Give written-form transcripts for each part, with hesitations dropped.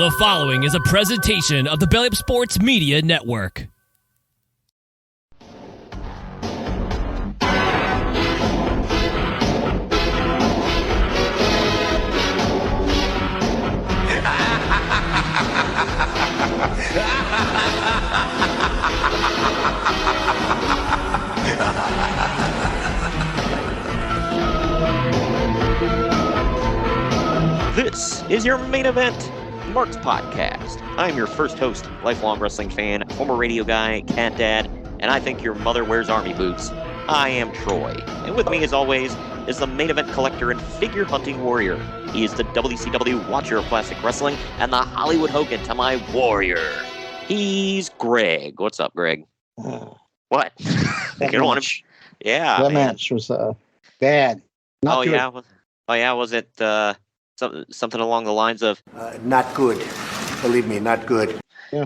The following is a presentation of the Belly Up Sports Media Network. This is your main event, Mark's Podcast. I'm your first host, lifelong wrestling fan, former radio guy, cat dad, and I think your mother wears army boots. I am Troy, and with me as always is the main event collector and figure hunting warrior. He is the WCW Watcher of Classic Wrestling and the Hollywood Hogan to my warrior. He's Greg. What's up, Greg? What? You don't want to... Yeah, that match was bad. Not good. Yeah. Was it something along the lines of not good? Believe me, not good. Yeah,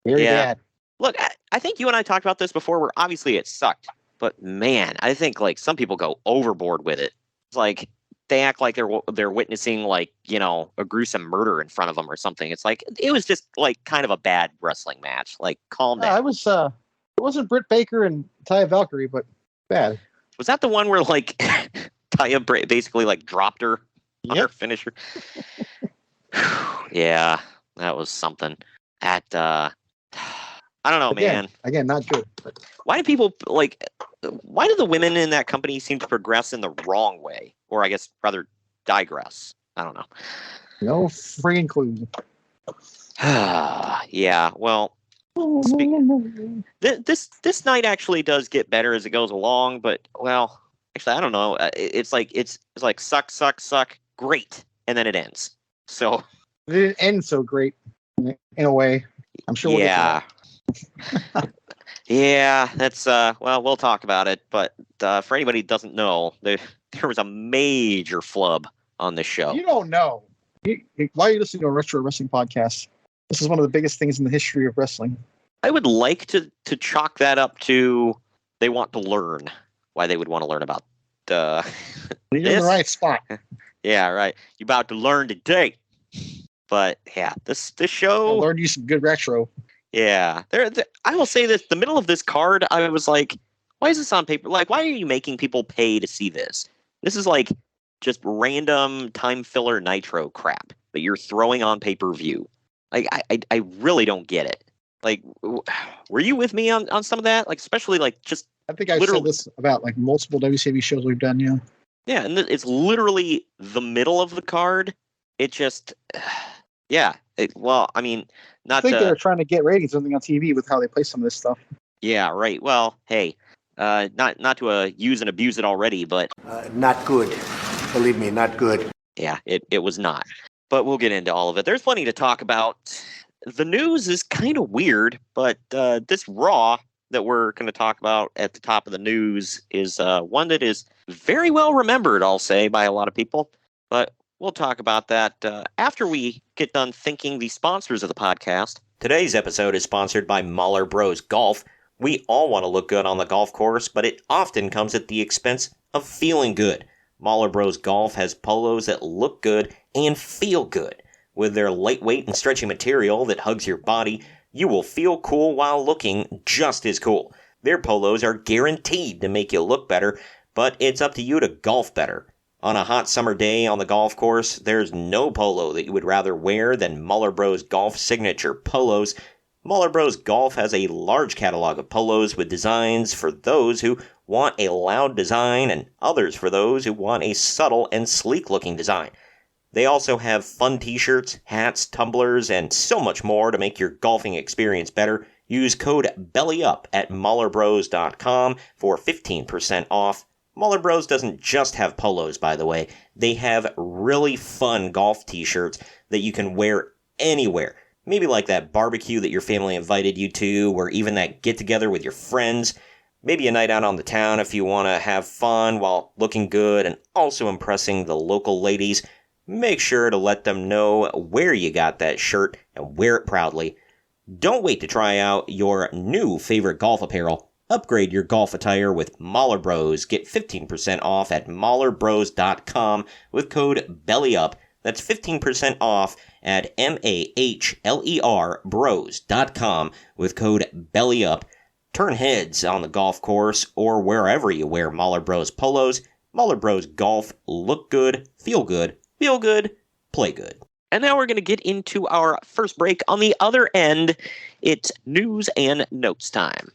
very bad. Look, I think you and I talked about this before. Where obviously it sucked, but man, I think like some people go overboard with it. It's like they act like they're witnessing like a gruesome murder in front of them or something. It's like it was just like kind of a bad wrestling match. Like calm down. It wasn't Britt Baker and Taya Valkyrie, but bad. Was that the one where like Taya basically like dropped her on her finisher? Yeah, that was something. I don't know, man. Again, not good. Why do people why do the women in that company seem to progress in the wrong way? Or I guess rather digress. I don't know. No friggin' clue. Yeah, well, this night actually does get better as it goes along, but well, actually I don't know. It's like suck, great, and then it ends. So it didn't end so great in a way. I'm sure. Yeah. Yeah, that's we'll talk about it, but for anybody who doesn't know, there was a major flub on this show. You don't know. Why are you listening to a retro wrestling podcast? This is one of the biggest things in the history of wrestling. I would like to chalk that up to they want to learn. Why they would want to learn about You're in the right spot. Yeah, right. You're about to learn today. But yeah, this show. I learned you some good retro. Yeah, I will say this: the middle of this card, I was like, "Why is this on paper? Like, why are you making people pay to see this? This is like just random time filler Nitro crap that you're throwing on pay-per-view. Like, I really don't get it. Like, were you with me on some of that? Like, especially like just I think I've said this about like multiple WCW shows we've done. Yeah. Yeah, and it's literally the middle of the card. It just, yeah. I mean, I think they're trying to get ratings something on TV with how they play some of this stuff. Yeah, right. Well, hey, not to use and abuse it already, but not good. Believe me, not good. Yeah, it was not. But we'll get into all of it. There's plenty to talk about. The news is kind of weird, but this Raw that we're going to talk about at the top of the news is one that is very well remembered, I'll say, by a lot of people. But we'll talk about that after we get done thanking the sponsors of the podcast. Today's episode is sponsored by Mahler Bros Golf. We all want to look good on the golf course, but it often comes at the expense of feeling good. Mahler Bros Golf has polos that look good and feel good. With their lightweight and stretchy material that hugs your body, you will feel cool while looking just as cool. Their polos are guaranteed to make you look better, but it's up to you to golf better. On a hot summer day on the golf course, there's no polo that you would rather wear than Mahler Bros Golf signature polos. Mahler Bros Golf has a large catalog of polos with designs for those who want a loud design and others for those who want a subtle and sleek-looking design. They also have fun t-shirts, hats, tumblers, and so much more to make your golfing experience better. Use code BELLYUP at MahlerBros.com for 15% off. Mahler Bros doesn't just have polos, by the way. They have really fun golf t-shirts that you can wear anywhere. Maybe like that barbecue that your family invited you to, or even that get-together with your friends. Maybe a night out on the town if you want to have fun while looking good and also impressing the local ladies. Make sure to let them know where you got that shirt and wear it proudly. Don't wait to try out your new favorite golf apparel. Upgrade your golf attire with Mahler Bros. Get 15% off at MahlerBros.com with code BELLYUP. That's 15% off at MAHLER bros.com with code BELLYUP. Turn heads on the golf course or wherever you wear Mahler Bros polos. Mahler Bros Golf. Look good, feel good, play good. And now we're going to get into our first break. On the other end, it's news and notes time.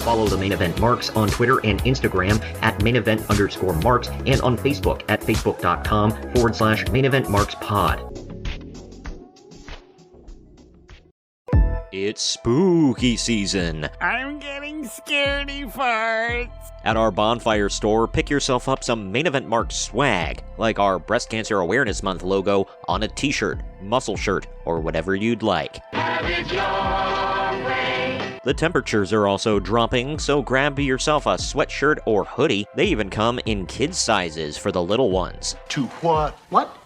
Follow the Main Event Marks on Twitter and Instagram at @main_event_marks and on Facebook at facebook.com/Main Event Marks Pod. It's spooky season. I'm getting scaredy farts. At our Bonfire store, pick yourself up some Main Event Marks swag, like our Breast Cancer Awareness Month logo on a t-shirt, muscle shirt, or whatever you'd like. Have it your way. The temperatures are also dropping, so grab yourself a sweatshirt or hoodie. They even come in kids' sizes for the little ones. To what? What?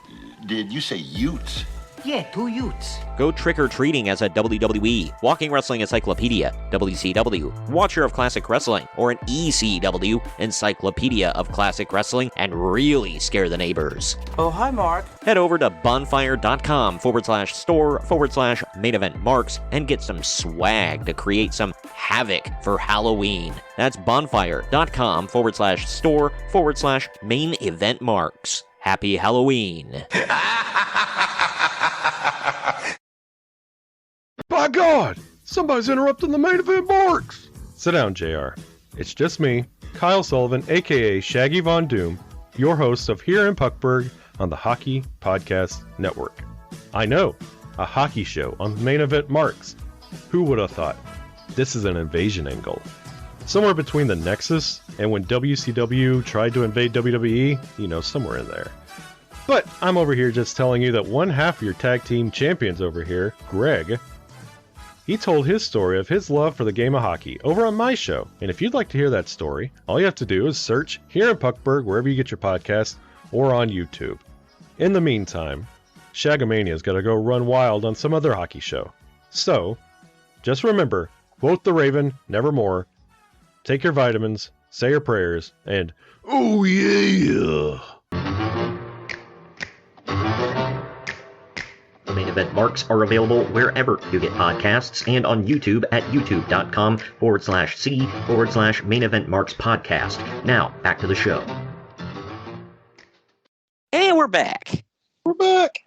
Did you say utes? Yeah, 2 utes. Go trick-or-treating as a WWE, Walking Wrestling Encyclopedia, WCW, Watcher of Classic Wrestling, or an ECW, Encyclopedia of Classic Wrestling, and really scare the neighbors. Oh, hi, Mark. Head over to bonfire.com/store/Main Event Marks and get some swag to create some havoc for Halloween. That's bonfire.com/store/Main Event Marks. Happy Halloween. By God! Somebody's interrupting the Main Event Marks! Sit down, JR. It's just me, Kyle Sullivan, aka Shaggy Von Doom, your host of Here in Puckburg on the Hockey Podcast Network. I know, a hockey show on Main Event Marks. Who would have thought? This is an invasion angle. Somewhere between the Nexus and when WCW tried to invade WWE, somewhere in there. But I'm over here just telling you that one half of your tag team champions over here, Greg, he told his story of his love for the game of hockey over on my show. And if you'd like to hear that story, all you have to do is search Here in Puckburg wherever you get your podcasts or on YouTube. In the meantime, Shagamania's got to go run wild on some other hockey show. So, just remember, quote the Raven, nevermore, take your vitamins, say your prayers, and oh yeah! Main Event Marks are available wherever you get podcasts and on YouTube at youtube.com/C/Main Event Marks Podcast. Now, back to the show. And we're back. We're back.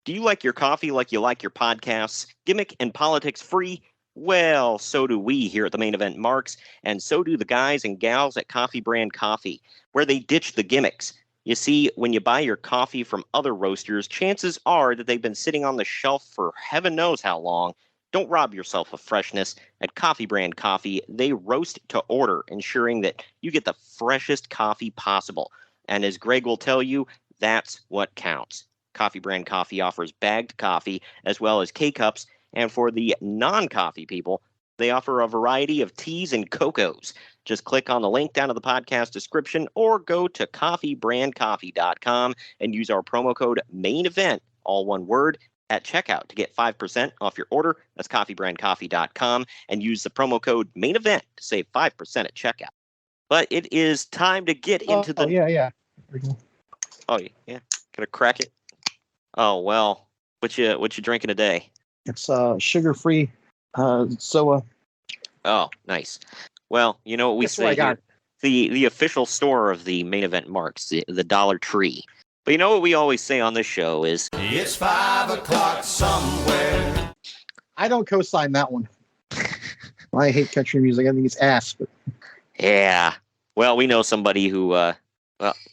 Do you like your coffee like you like your podcasts? Gimmick and politics free? Well, so do we here at the Main Event Marks, and so do the guys and gals at Coffee Brand Coffee, where they ditch the gimmicks. You see, when you buy your coffee from other roasters, chances are that they've been sitting on the shelf for heaven knows how long. Don't rob yourself of freshness. At Coffee Brand Coffee, they roast to order, ensuring that you get the freshest coffee possible. And as Greg will tell you, that's what counts. Coffee Brand Coffee offers bagged coffee as well as K-Cups, and for the non-coffee people, they offer a variety of teas and cocos. Just click on the link down in the podcast description or go to coffeebrandcoffee.com and use our promo code MAINEVENT, all one word, at checkout to get 5% off your order. That's coffeebrandcoffee.com and use the promo code MAINEVENT to save 5% at checkout. But it is time to get into the... Yeah. Oh, yeah. Gonna crack it? Oh, well. What you drinking today? It's sugar-free soa. Oh, nice. Well, you know what we Guess what say I got? here? The official store of the Main Event Marks, the Dollar Tree. But you know what we always say on this show is... It's 5 o'clock somewhere. I don't co-sign that one. I hate country music. I think it's ass. But... Yeah. Well, we know somebody who...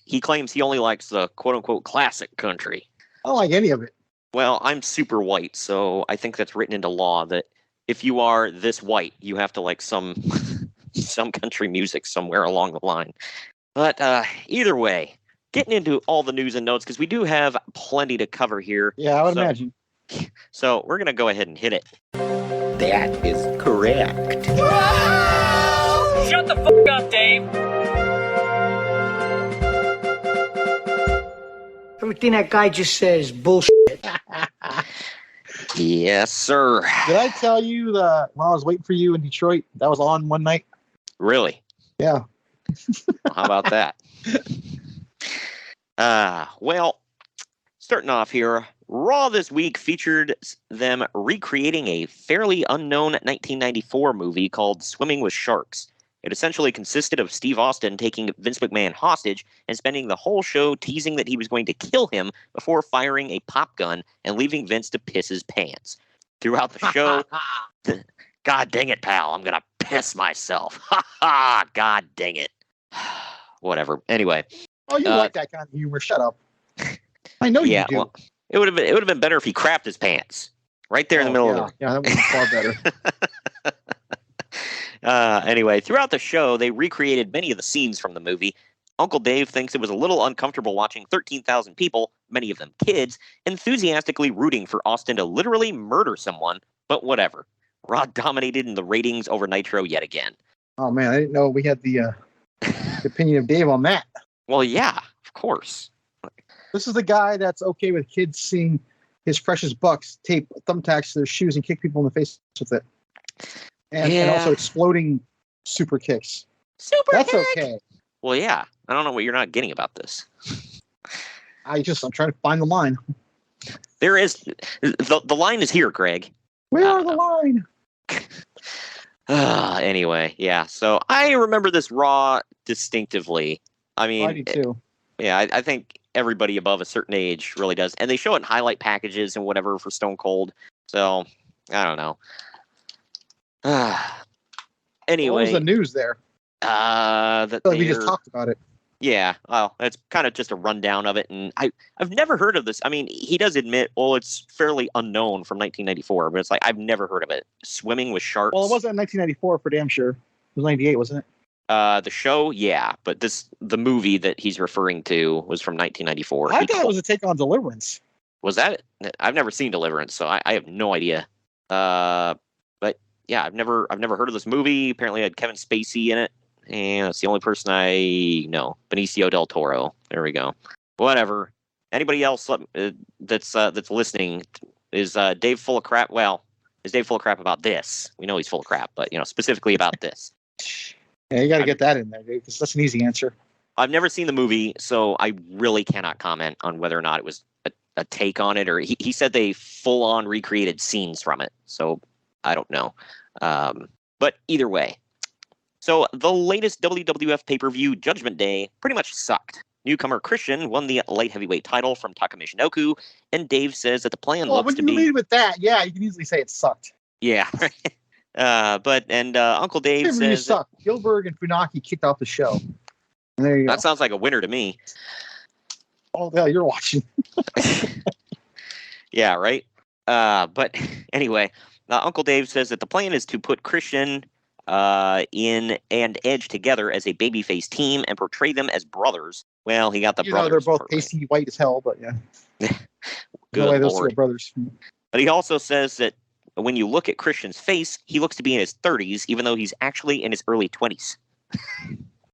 he claims he only likes the quote-unquote classic country. I don't like any of it. Well, I'm super white, so I think that's written into law that if you are this white, you have to like some country music somewhere along the line. But either way, getting into all the news and notes, because we do have plenty to cover here. Yeah, I would imagine. So we're going to go ahead and hit it. That is correct. Shut the fuck up, Dave. Everything that guy just says is bullshit. Yes, sir. Did I tell you that when I was waiting for you in Detroit, that was on one night? Really? Yeah. How about that? Well, starting off here, Raw this week featured them recreating a fairly unknown 1994 movie called Swimming with Sharks. It essentially consisted of Steve Austin taking Vince McMahon hostage and spending the whole show teasing that he was going to kill him before firing a pop gun and leaving Vince to piss his pants. Throughout the show, God dang it, pal, I'm going to piss myself. Ha ha, God dang it. Whatever. Anyway. Oh, you like that kind of humor. Shut up. I know you do. Well, it would have been better if he crapped his pants right there in the middle of it. Yeah, that would be far better. Anyway, throughout the show, they recreated many of the scenes from the movie. Uncle Dave thinks it was a little uncomfortable watching 13,000 people, many of them kids, enthusiastically rooting for Austin to literally murder someone, but whatever. Raw dominated in the ratings over Nitro yet again. Oh, man, I didn't know we had the opinion of Dave on that. Well, yeah, of course. This is the guy that's okay with kids seeing his precious bucks tape thumbtacks to their shoes and kick people in the face with it. And also exploding super kicks. That's okay. Well, yeah. I don't know what you're not getting about this. I'm trying to find the line. There is the line is here, Greg. Where are the line? Anyway, yeah. So I remember this Raw distinctively. I mean, I do too. I think everybody above a certain age really does, and they show it in highlight packages and whatever for Stone Cold. So I don't know. Anyway, what was the news there? That we just talked about it. Yeah, well, it's kind of just a rundown of it, and I've never heard of this. I mean, he does admit, well, it's fairly unknown from 1994, but it's like I've never heard of it. Swimming with Sharks. Well, it wasn't 1994 for damn sure. It was 98, wasn't it? The show, yeah, but the movie that he's referring to was from 1994. I thought it was a take on Deliverance. Was that it? I've never seen Deliverance, so I have no idea. But yeah, I've never heard of this movie. Apparently, it had Kevin Spacey in it. And it's the only person I know. Benicio del Toro. There we go. Whatever. Anybody else that's listening, is Dave full of crap? Well, is Dave full of crap about this? We know he's full of crap, but specifically about this. Yeah, you got to get that in there, dude, because that's an easy answer. I've never seen the movie, so I really cannot comment on whether or not it was a take on it, or he said they full on recreated scenes from it. So I don't know. But either way. So the latest WWF pay-per-view, Judgment Day, pretty much sucked. Newcomer Christian won the light heavyweight title from Taka Michinoku, and Dave says that the plan looks to be... Well, when you lead with that, yeah, you can easily say it sucked. Yeah. Uncle Dave says... sucked. Gilbert and Funaki kicked off the show. And there you go. That sounds like a winner to me. Oh, yeah, you're watching. Yeah, right? But anyway, Uncle Dave says that the plan is to put Christian... in and Edge together as a babyface team and portray them as brothers. Well, he got the brothers. They're both pasty white as hell, but yeah. Good no way those Lord. two are brothers. But he also says that when you look at Christian's face, he looks to be in his 30s, even though he's actually in his early 20s.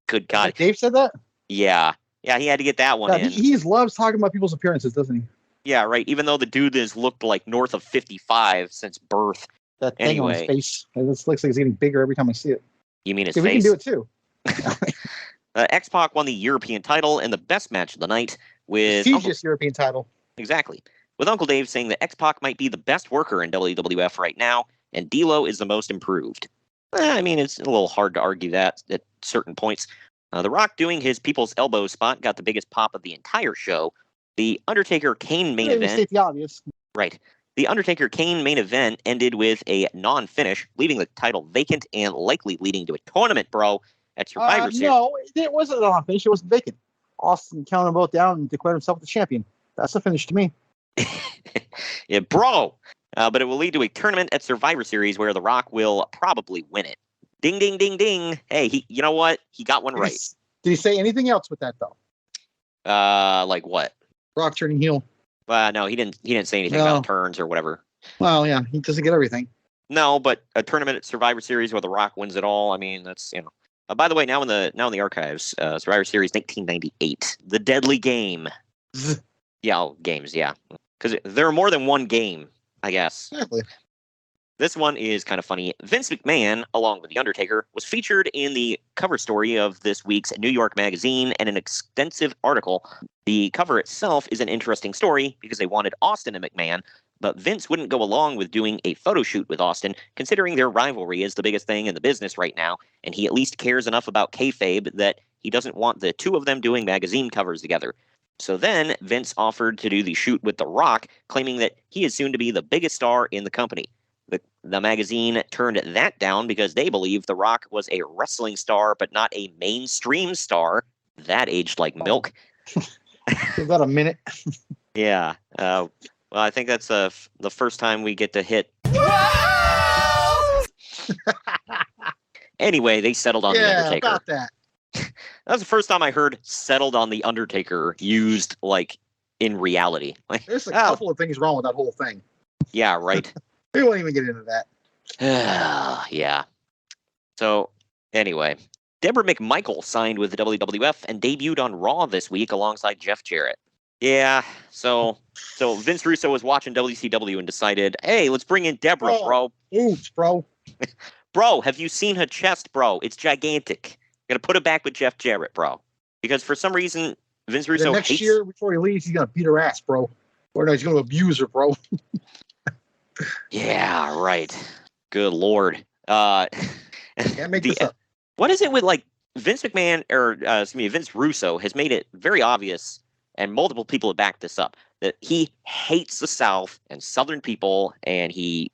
Good God. Dave said that? Yeah. Yeah, he had to get that one in. He loves talking about people's appearances, doesn't he? Yeah, right. Even though the dude has looked like north of 55 since birth. That thing on his face. It looks like it's getting bigger every time I see it. You mean his face? We can do it too. X-Pac won the European title in the best match of the night with... prestigious European title. Exactly. With Uncle Dave saying that X-Pac might be the best worker in WWF right now, and D'Lo is the most improved. I mean, it's a little hard to argue that at certain points. The Rock doing his People's Elbow spot got the biggest pop of the entire show. The Undertaker-Kane main event... State the obvious. Right. The Undertaker-Kane main event ended with a non-finish, leaving the title vacant and likely leading to a tournament, bro, at Survivor Series. No, it wasn't a non-finish. It wasn't vacant. Austin counted them both down and declared himself the champion. That's a finish to me. Yeah, bro. But it will lead to a tournament at Survivor Series where The Rock will probably win it. Ding, ding, ding, ding. Hey, you know what? He got one right. Did he say anything else with that, though? Like what? Rock turning heel. No, he didn't say anything about turns or whatever. Well, yeah, he doesn't get everything. No, but a tournament at Survivor Series where The Rock wins it all. I mean, that's by the way, now in the archives, Survivor Series 1998, The Deadly Game. Yeah, games, yeah, because there are more than one game, I guess. Exactly. This one is kind of funny. Vince McMahon, along with The Undertaker, was featured in the cover story of this week's New York Magazine and an extensive article. The cover itself is an interesting story because they wanted Austin and McMahon, but Vince wouldn't go along with doing a photo shoot with Austin, considering their rivalry is the biggest thing in the business right now, and he at least cares enough about kayfabe that he doesn't want the two of them doing magazine covers together. So then Vince offered to do the shoot with The Rock, claiming that he is soon to be the biggest star in the company. The magazine turned that down because they believe The Rock was a wrestling star, but not a mainstream star. That aged like milk. Give that a minute. Yeah. Well, I think that's the first time we get to hit. Anyway, they settled on The Undertaker. About that. That was the first time I heard "settled on The Undertaker" used like in reality. Like, There's a couple of things wrong with that whole thing. Yeah, right. We won't even get into that. Yeah. So, anyway, Deborah McMichael signed with the WWF and debuted on Raw this week alongside Jeff Jarrett. Yeah, so Vince Russo was watching WCW and decided, hey, let's bring in Deborah, bro. Oops, bro. Bro, have you seen her chest, bro? It's gigantic. Gonna put it back with Jeff Jarrett, bro. Because for some reason, Vince Russo next hates... year, before he leaves, he's gonna beat her ass, bro. Or no, he's gonna abuse her, bro. Yeah, right. Good Lord. Can't make this up. What is it with like Vince McMahon Vince Russo has made it very obvious, and multiple people have backed this up, that he hates the South and Southern people, and he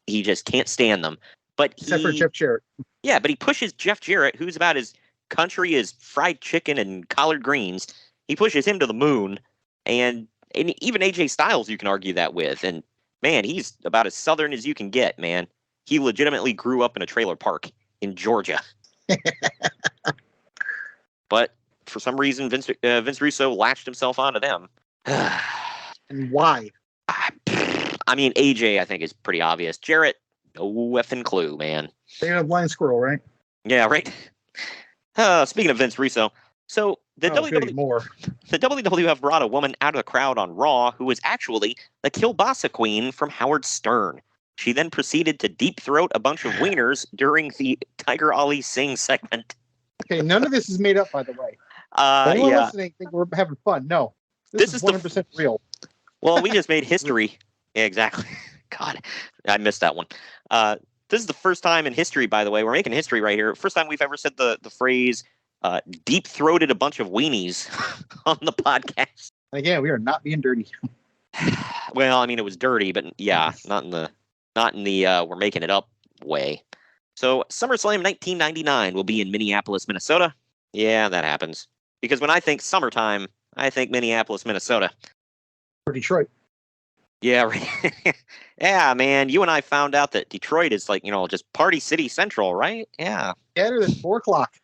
just can't stand them. But Except for Jeff Jarrett. Yeah, but he pushes Jeff Jarrett, who's about as country as fried chicken and collard greens. He pushes him to the moon, and even AJ Styles you can argue that with. And man, he's about as Southern as you can get, man. He legitimately grew up in a trailer park in Georgia. But for some reason, Vince Russo latched himself onto them. And why? I mean, AJ, I think, is pretty obvious. Jarrett, no effing clue, man. They had a blind squirrel, right? Yeah, right. Speaking of Vince Russo, so the WWF brought a woman out of the crowd on Raw who was actually the Kielbasa Queen from Howard Stern. She then proceeded to deep throat a bunch of wieners during the Tiger Ali Singh segment. Okay, none of this is made up, by the way. Anyone Yeah. listening think we're having fun? No, This is is 100% real. Well, we just made history. Yeah, exactly. God, I missed that one. This is the first time in history, by the way. We're making history right here. First time we've ever said the phrase deep-throated a bunch of weenies on the podcast. And again, we are not being dirty. Well, I mean, it was dirty, but yeah, not in the we're making it up way. So SummerSlam 1999 will be in Minneapolis, Minnesota. Yeah, that happens. Because when I think summertime, I think Minneapolis, Minnesota. Or Detroit. Yeah, right. Yeah, man. You and I found out that Detroit is like, just Party City Central, right? Yeah. Better than 4 o'clock.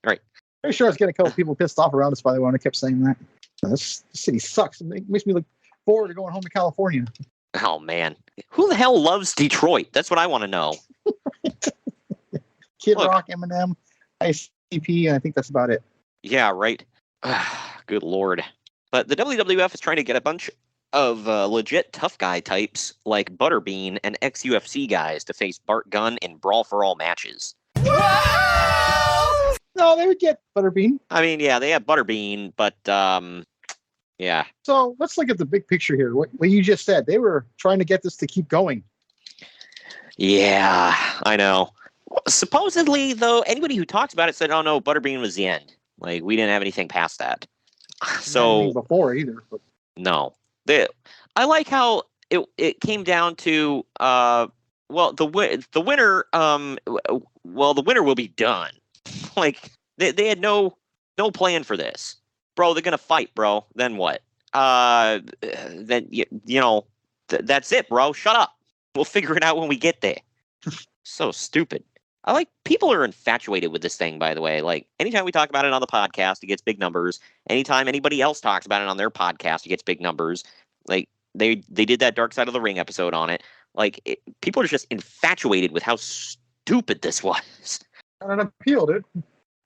Right. Pretty sure I was getting a couple people pissed off around us, by the way, when I kept saying that. This city sucks. It makes me look forward to going home to California. Oh, man. Who the hell loves Detroit? That's what I want to know. Kid Rock, Eminem, ICP, and I think that's about it. Yeah, right. Good Lord. But the WWF is trying to get a bunch of legit tough guy types like Butterbean and ex-UFC guys to face Bart Gunn in Brawl for All matches. No, they would get Butterbean. I mean, yeah, they have Butterbean, but yeah. So let's look at the big picture here. What you just said, they were trying to get this to keep going. Yeah, I know. Supposedly, though, anybody who talks about it said, "Oh no, Butterbean was the end. Like we didn't have anything past that." So before either. But. No, I like how it came down to the winner. The winner will be done. Like they had no plan for this, bro. They're gonna fight, bro. Then what? Then that's it, bro. Shut up. We'll figure it out when we get there. So stupid. People are infatuated with this thing, by the way. Like, anytime we talk about it on the podcast, it gets big numbers. Anytime anybody else talks about it on their podcast, it gets big numbers. Like, they did that Dark Side of the Ring episode on it. Like, people are just infatuated with how stupid this was. Got an appeal, dude.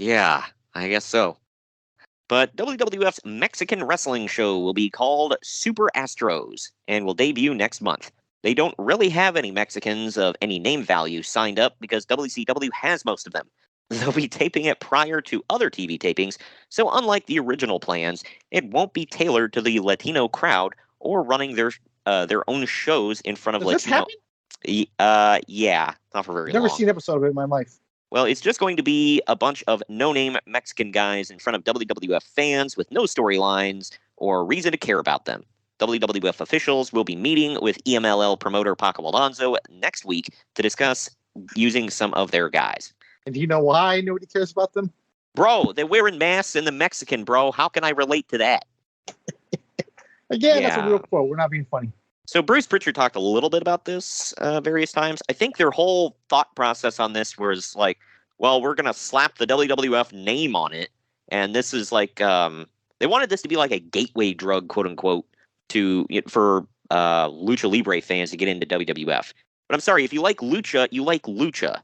Yeah, I guess so. But WWF's Mexican wrestling show will be called Super Astros and will debut next month. They don't really have any Mexicans of any name value signed up because WCW has most of them. They'll be taping it prior to other TV tapings, so unlike the original plans, it won't be tailored to the Latino crowd or running their own shows in front of Does Latino. this happen? Yeah, not for very I've never long. seen an episode of it in my life. Well, it's just going to be a bunch of no-name Mexican guys in front of WWF fans with no storylines or reason to care about them. WWF officials will be meeting with EMLL promoter Paco Alonso next week to discuss using some of their guys. And do you know why nobody cares about them? Bro, they're wearing masks in the Mexican, bro. How can I relate to that? Again, that's a real quote. We're not being funny. So Bruce Pritchard talked a little bit about this various times. I think their whole thought process on this was like, well, we're going to slap the WWF name on it. And this is like, they wanted this to be like a gateway drug, quote unquote, for Lucha Libre fans to get into WWF. But I'm sorry, if you like Lucha, you like Lucha.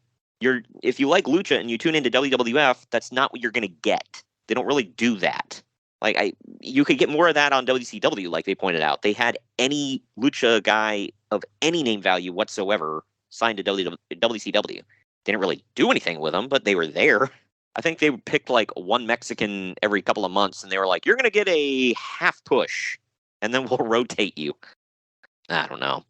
If you like Lucha and you tune into WWF, that's not what you're going to get. They don't really do that. Like you could get more of that on WCW, like they pointed out. They had any Lucha guy of any name value whatsoever signed to WCW. They didn't really do anything with them, but they were there. I think they picked like one Mexican every couple of months, and they were like, you're going to get a half push, and then we'll rotate you. I don't know.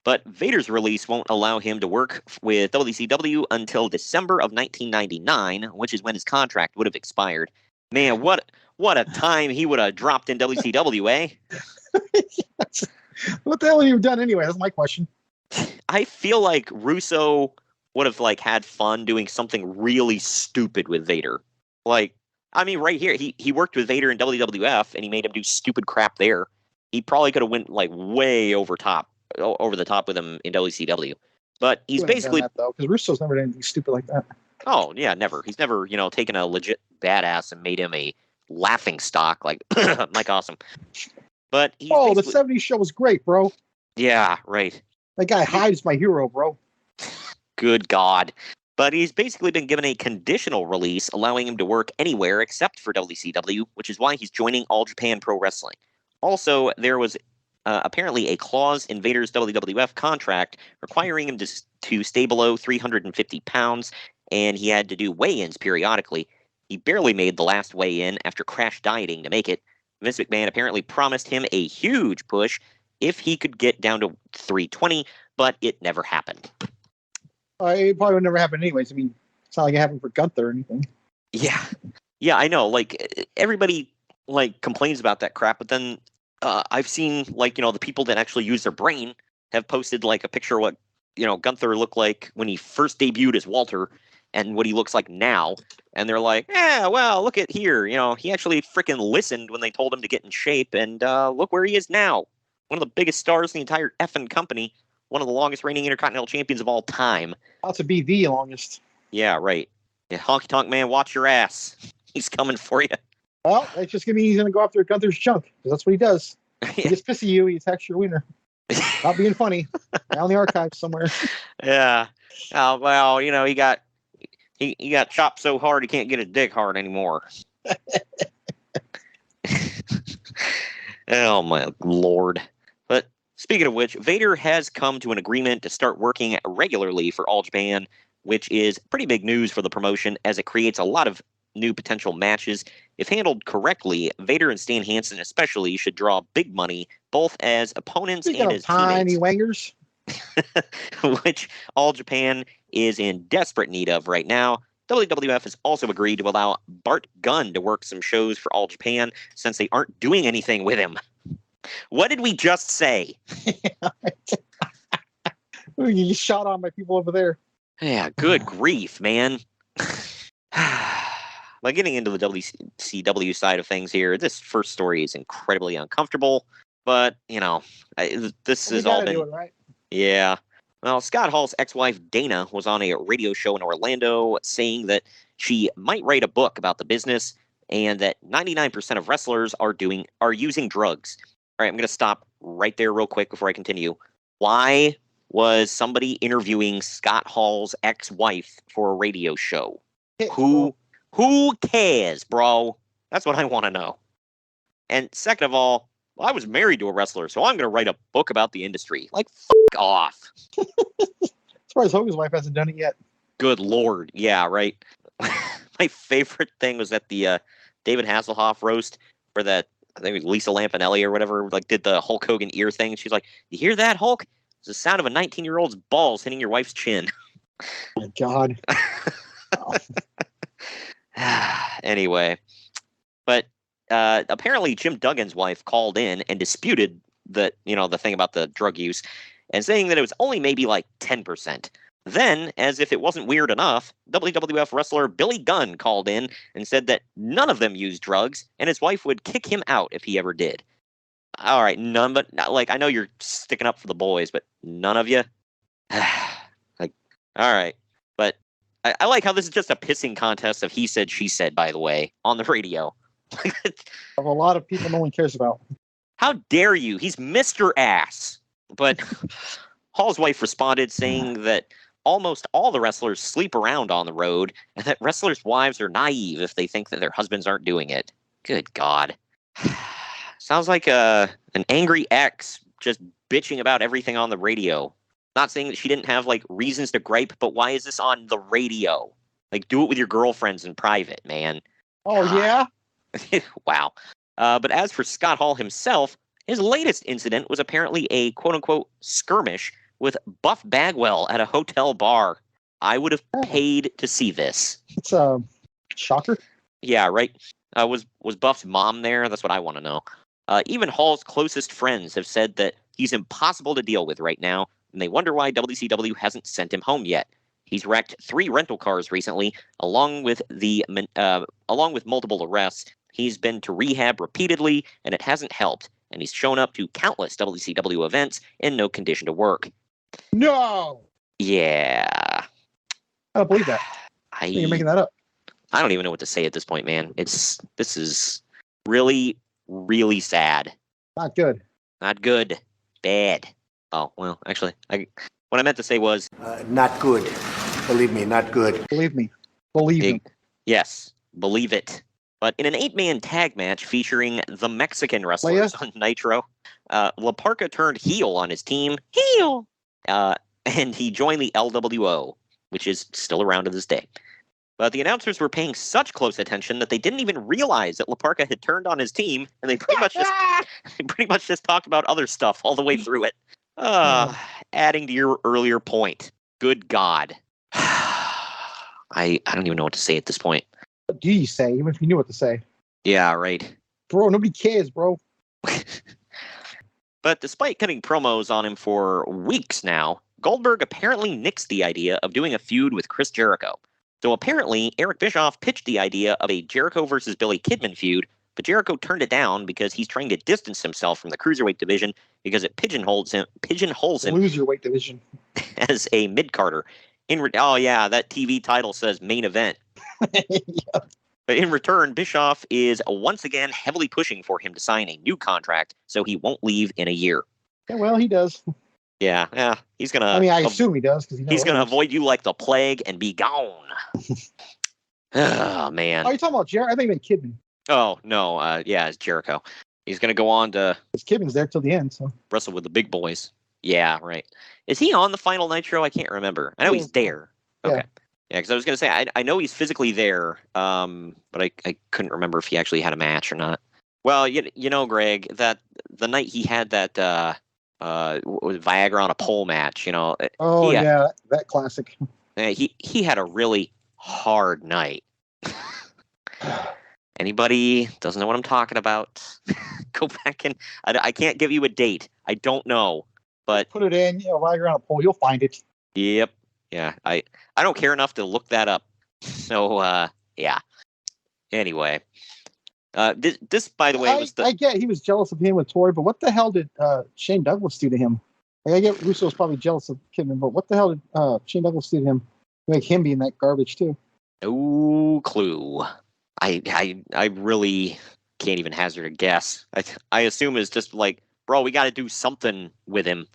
But Vader's release won't allow him to work with WCW until December of 1999, which is when his contract would have expired. Man, what a time he would have dropped in WCW, eh? What the hell have you done anyway? That's my question. I feel like Russo would have like had fun doing something really stupid with Vader. Like, I mean, right here, he worked with Vader in WWF, and he made him do stupid crap there. He probably could have went like way over the top with him in WCW. But he's basically that, though, because Russo's never done anything stupid like that. Oh yeah, never. He's never, taken a legit badass and made him a laughing stock like Mike Awesome. But he's the '70s show was great, bro. Yeah, right. That guy Hyde's my hero, bro. Good God. But he's basically been given a conditional release, allowing him to work anywhere except for WCW, which is why he's joining All Japan Pro Wrestling. Also, there was apparently a clause in Vader's WWF contract requiring him to stay below 350 pounds, and he had to do weigh-ins periodically. He barely made the last weigh-in after crash dieting to make it. Vince McMahon apparently promised him a huge push if he could get down to 320, but it never happened. It probably would never happen anyways. I mean, it's not like it happened for Gunther or anything. Yeah, I know. Like, everybody complains about that crap, but then I've seen the people that actually use their brain have posted like a picture of what Gunther looked like when he first debuted as Walter and what he looks like now, and they're like, yeah, well, look at here, he actually freaking listened when they told him to get in shape, and look where he is now, one of the biggest stars in the entire effing company, one of the longest reigning Intercontinental Champions of all time. About to be the longest. Yeah, right. Yeah, Honky Tonk Man, watch your ass. He's coming for you. Well, it's just gonna mean he's gonna go after Gunther's junk, because that's what he does. He gets pissy you, he attacks your wiener. Not being funny. Down the archives somewhere. Yeah. Oh, well, he got chopped so hard he can't get his dick hard anymore. Oh my Lord. But speaking of which, Vader has come to an agreement to start working regularly for All Japan, which is pretty big news for the promotion as it creates a lot of new potential matches. If handled correctly, Vader and Stan Hansen especially should draw big money, both as opponents and as tiny teammates. Wangers. Which All Japan is in desperate need of right now. WWF has also agreed to allow Bart Gunn to work some shows for All Japan since they aren't doing anything with him. What did we just say? You shot on my people over there. Yeah, good grief, man. By getting into the WCW side of things here, this first story is incredibly uncomfortable, but, this has all been... Do it, right? Yeah. Well, Scott Hall's ex-wife, Dana, was on a radio show in Orlando saying that she might write a book about the business and that 99% of wrestlers are using drugs. All right, I'm going to stop right there real quick before I continue. Why was somebody interviewing Scott Hall's ex-wife for a radio show? Who cares, bro? That's what I want to know. And second of all, well, I was married to a wrestler, so I'm going to write a book about the industry. Like, fuck off. As far as Hogan's wife hasn't done it yet. Good Lord. Yeah, right. My favorite thing was at the David Hasselhoff roast where that, I think it was Lisa Lampanelli or whatever, like did the Hulk Hogan ear thing. She's like, you hear that, Hulk? It's the sound of a 19-year-old's balls hitting your wife's chin. Oh, my God. Anyway, but apparently Jim Duggan's wife called in and disputed the thing about the drug use and saying that it was only maybe like 10%. Then, as if it wasn't weird enough, WWF wrestler Billy Gunn called in and said that none of them used drugs and his wife would kick him out if he ever did. All right, none, but like I know you're sticking up for the boys, but none of you. Like, all right, but I like how this is just a pissing contest of he said, she said. By the way, on the radio, Of a lot of people no one cares about. How dare you? He's Mr. Ass. But Hall's wife responded saying that almost all the wrestlers sleep around on the road and that wrestlers' wives are naive if they think that their husbands aren't doing it. Good God. Sounds like an angry ex just bitching about everything on the radio. Not saying that she didn't have, like, reasons to gripe, but why is this on the radio? Like, do it with your girlfriends in private, man. Oh, yeah? Wow. But as for Scott Hall himself, his latest incident was apparently a quote-unquote skirmish with Buff Bagwell at a hotel bar. I would have paid to see this. It's a shocker. Yeah, right. Was Buff's mom there? That's what I want to know. Even Hall's closest friends have said that he's impossible to deal with right now, and they wonder why WCW hasn't sent him home yet. He's wrecked 3 rental cars recently, along with multiple arrests. He's been to rehab repeatedly, and it hasn't helped. And he's shown up to countless WCW events in no condition to work. No! Yeah. I don't believe that. You're making that up. I don't even know what to say at this point, man. This is really, really sad. Not good. Not good. Bad. Oh, well, actually, what I meant to say was... Not good. Believe me, not good. Believe me. Believe me. Yes, believe it. But in an 8-man tag match featuring the Mexican wrestlers on Nitro, La Parka turned heel on his team. Heel! And he joined the LWO, which is still around to this day. But the announcers were paying such close attention that they didn't even realize that La Parka had turned on his team, and they pretty much just talked about other stuff all the way through it. Adding to your earlier point. Good God. I don't even know what to say at this point. What do you say, even if you knew what to say? Yeah, right. Bro, nobody cares, bro. But despite cutting promos on him for weeks now, Goldberg apparently nixed the idea of doing a feud with Chris Jericho. So apparently, Eric Bischoff pitched the idea of a Jericho versus Billy Kidman feud, but Jericho turned it down because he's trying to distance himself from the cruiserweight division because it pigeonholes him Loserweight division as a mid-carder. Oh yeah, that TV title says main event. Yeah. But in return, Bischoff is once again heavily pushing for him to sign a new contract so he won't leave in a year. Yeah, well, he does. Yeah, he's gonna. I mean, I assume he does because he's gonna avoid you like the plague and be gone. Oh man. Oh, you're talking about Jericho? I think they Kidman. Oh no, yeah, it's Jericho. He's gonna go on to. Because Kidman's there till the end, so wrestle with the big boys. Yeah, right. Is he on the final Nitro? I can't remember. I know he's there. Okay. Yeah, because I was gonna say I know he's physically there, but I couldn't remember if he actually had a match or not. Well, you know, Greg, that the night he had that Viagra on a pole match, you know. Oh yeah, that classic. He had a really hard night. Anybody doesn't know what I'm talking about? Go back and I can't give you a date. I don't know, but put it in. Viagra on a pole, you'll find it. Yep. Yeah. I don't care enough to look that up. So yeah. Anyway. This, by the way, was I get he was jealous of him with Tori, but what the hell did Shane Douglas do to him? Like, I get Russo's probably jealous of Kidman, but what the hell did Shane Douglas do to him to make him be in that garbage too? No clue. I really can't even hazard a guess. I assume it's just like, bro, we got to do something with him.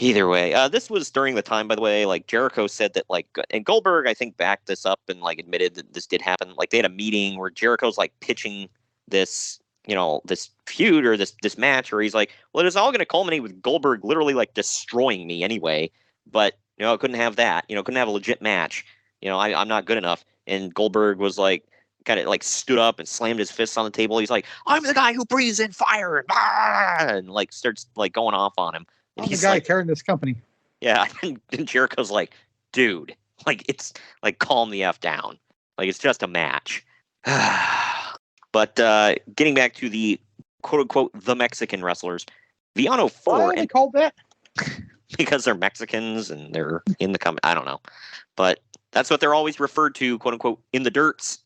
Either way, this was during the time, by the way, like Jericho said that, like, and Goldberg, I think, backed this up and like admitted that this did happen. Like they had a meeting where Jericho's like pitching this this feud or this match where he's like, well, it's all going to culminate with Goldberg literally like destroying me anyway. But, I couldn't have that, couldn't have a legit match. I'm not good enough. And Goldberg was like, kind of like stood up and slammed his fists on the table. He's like, I'm the guy who breathes in fire and like starts like going off on him. And I'm the guy carrying this company. Yeah. And Jericho's like, dude, like it's like calm the F down. Like it's just a match. But getting back to the quote unquote the Mexican wrestlers, Viano 4. Why are they called that? Because they're Mexicans and they're in the company. I don't know. But that's what they're always referred to, quote unquote, in the dirts.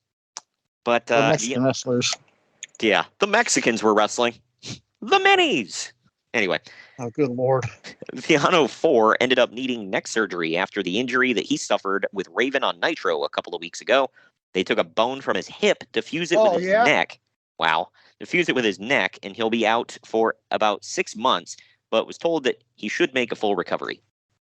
But the Mexican wrestlers. Yeah, the Mexicans were wrestling. The Minis. Anyway. Oh, good Lord. Viano 4 ended up needing neck surgery after the injury that he suffered with Raven on Nitro a couple of weeks ago. They took a bone from his hip to fuse it with his neck. Wow. To fuse it with his neck, and he'll be out for about 6 months, but was told that he should make a full recovery.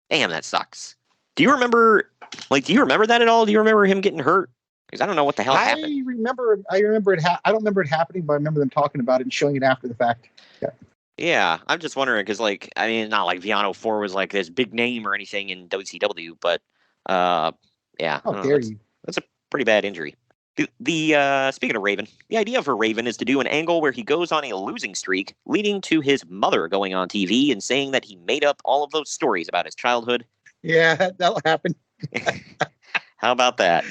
Damn, that sucks. Do you remember that at all? Do you remember him getting hurt? Because I don't know what the hell happened. I remember it. I don't remember it happening, but I remember them talking about it and showing it after the fact. Yeah, I'm just wondering because, not like Viano 4 was like this big name or anything in WCW, but yeah. How dare you? That's a pretty bad injury. The speaking of Raven, the idea for Raven is to do an angle where he goes on a losing streak, leading to his mother going on TV and saying that he made up all of those stories about his childhood. Yeah, that'll happen. How about that?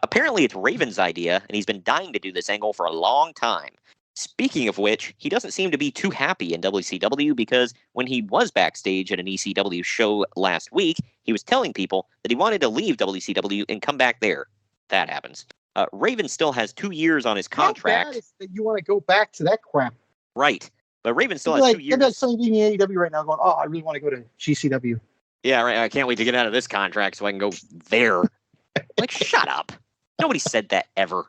Apparently, it's Raven's idea, and he's been dying to do this angle for a long time. Speaking of which, he doesn't seem to be too happy in WCW because when he was backstage at an ECW show last week, he was telling people that he wanted to leave WCW and come back there. That happens. Raven still has 2 years on his contract. How bad is that you want to go back to that crap? Right. But Raven still has 2 years. There's somebody in AEW right now going, oh, I really want to go to GCW. Yeah, right. I can't wait to get out of this contract so I can go there. Like, shut up. Nobody said that ever.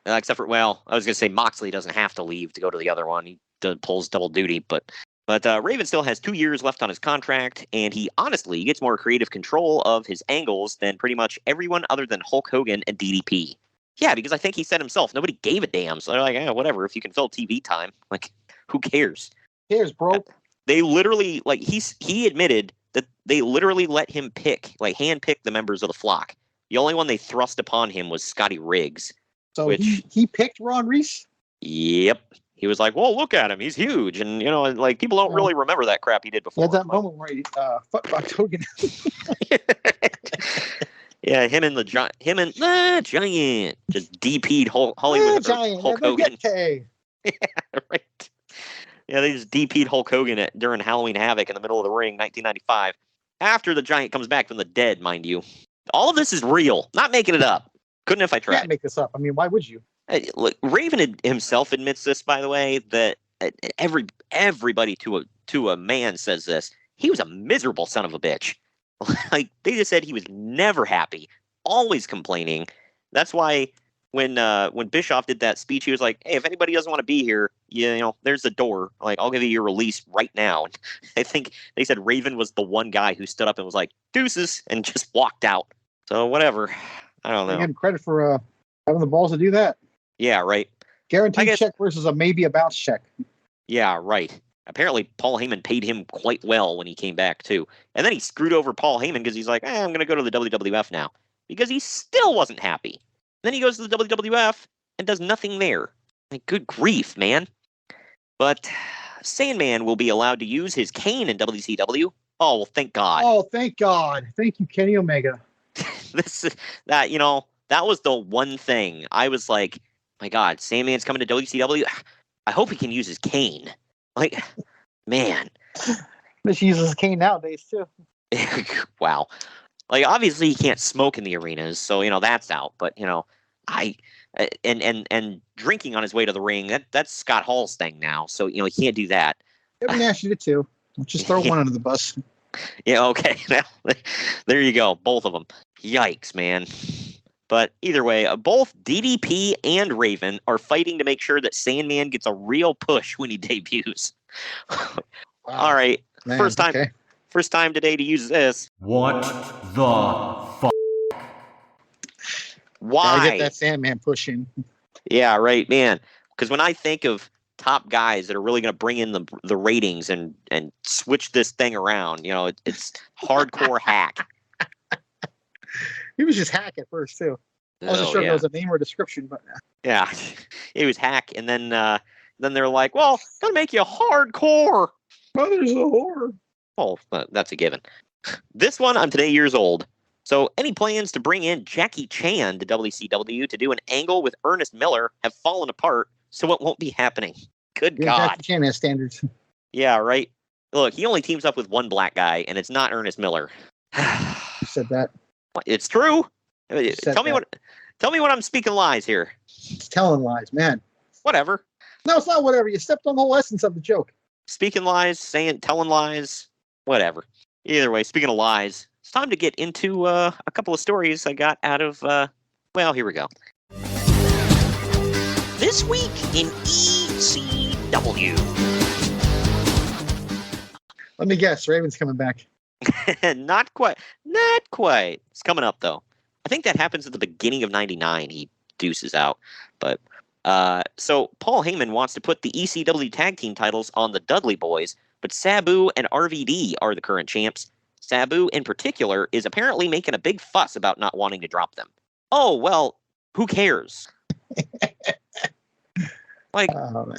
Except for, well, I was going to say Moxley doesn't have to leave to go to the other one. He pulls double duty, but Raven still has 2 years left on his contract, and he honestly gets more creative control of his angles than pretty much everyone other than Hulk Hogan and DDP. Yeah, because I think he said himself, nobody gave a damn. So they're like, whatever, if you can fill TV time. Like, who cares? Who cares, bro? They literally, he admitted that they literally let him handpick the members of the flock. The only one they thrust upon him was Scotty Riggs. So he picked Ron Reese? Yep. He was like, well, look at him. He's huge. And, people don't really remember that crap he did before. Yeah, that moment where he fucked Hogan. Yeah, him and the Giant just DP'd Hollywood Hulk Hogan. Yeah, right. Yeah, they just DP'd Hulk Hogan during Halloween Havoc in the middle of the ring, 1995. After the Giant comes back from the dead, mind you. All of this is real. Not making it up. Couldn't if I tried. Can't make this up. I mean, why would you? Look, Raven himself admits this, by the way, that everybody to a man says this. He was a miserable son of a bitch. Like, they just said he was never happy, always complaining. That's why when Bischoff did that speech, he was like, hey, if anybody doesn't want to be here, there's the door. Like, I'll give you your release right now. And I think they said Raven was the one guy who stood up and was like, deuces, and just walked out. So whatever. I don't know. Give him credit for having the balls to do that. Yeah, right. Guaranteed check versus a maybe a bounce check. Yeah, right. Apparently, Paul Heyman paid him quite well when he came back, too. And then he screwed over Paul Heyman because he's like, I'm going to go to the WWF now. Because he still wasn't happy. Then he goes to the WWF and does nothing there. Like, good grief, man. But Sandman will be allowed to use his cane in WCW. Oh, well, thank God. Oh, thank God. Thank you, Kenny Omega. That was the one thing. I was like, my God, Sandman's coming to WCW. I hope he can use his cane. Like, man. But she uses a cane nowadays, too. Wow. Like, obviously he can't smoke in the arenas, so, that's out. But, and drinking on his way to the ring, that's Scott Hall's thing now. So, he can't do that. Kevin Nash did it, too. Just throw one under the bus. Yeah, okay. There you go. Both of them. Yikes, man. But either way, both DDP and Raven are fighting to make sure that Sandman gets a real push when he debuts. Wow. All right. Man, first time today to use this. What the fuck? Why? Gotta get that Sandman push in. Yeah, right, man. Because when I think of top guys that are really going to bring in the ratings and switch this thing around, it's hardcore Hack. He was just Hack at first too. I wasn't sure if it was a name or a description, but yeah, it was Hack, and then they're like, well, gonna make you hardcore. Mother's a whore. Oh, that's a given. This one, I'm today years old. So any plans to bring in Jackie Chan to WCW to do an angle with Ernest Miller have fallen apart, so it won't be happening. Good God. Jackie Chan has standards. Yeah, right. Look, he only teams up with one black guy, and it's not Ernest Miller. You said that. It's true. Tell me what I'm speaking lies here. It's telling lies, man. Whatever. No, it's not whatever. You stepped on the whole essence of the joke. Speaking lies, telling lies, whatever. Either way, speaking of lies, it's time to get into a couple of stories I got out of, here we go. This week in ECW. Let me guess, Raven's coming back. Not quite. It's coming up, though. I think that happens at the beginning of 99. He deuces out. But, so Paul Heyman wants to put the ECW tag team titles on the Dudley Boyz, but Sabu and RVD are the current champs. Sabu, in particular, is apparently making a big fuss about not wanting to drop them. Oh, well, who cares?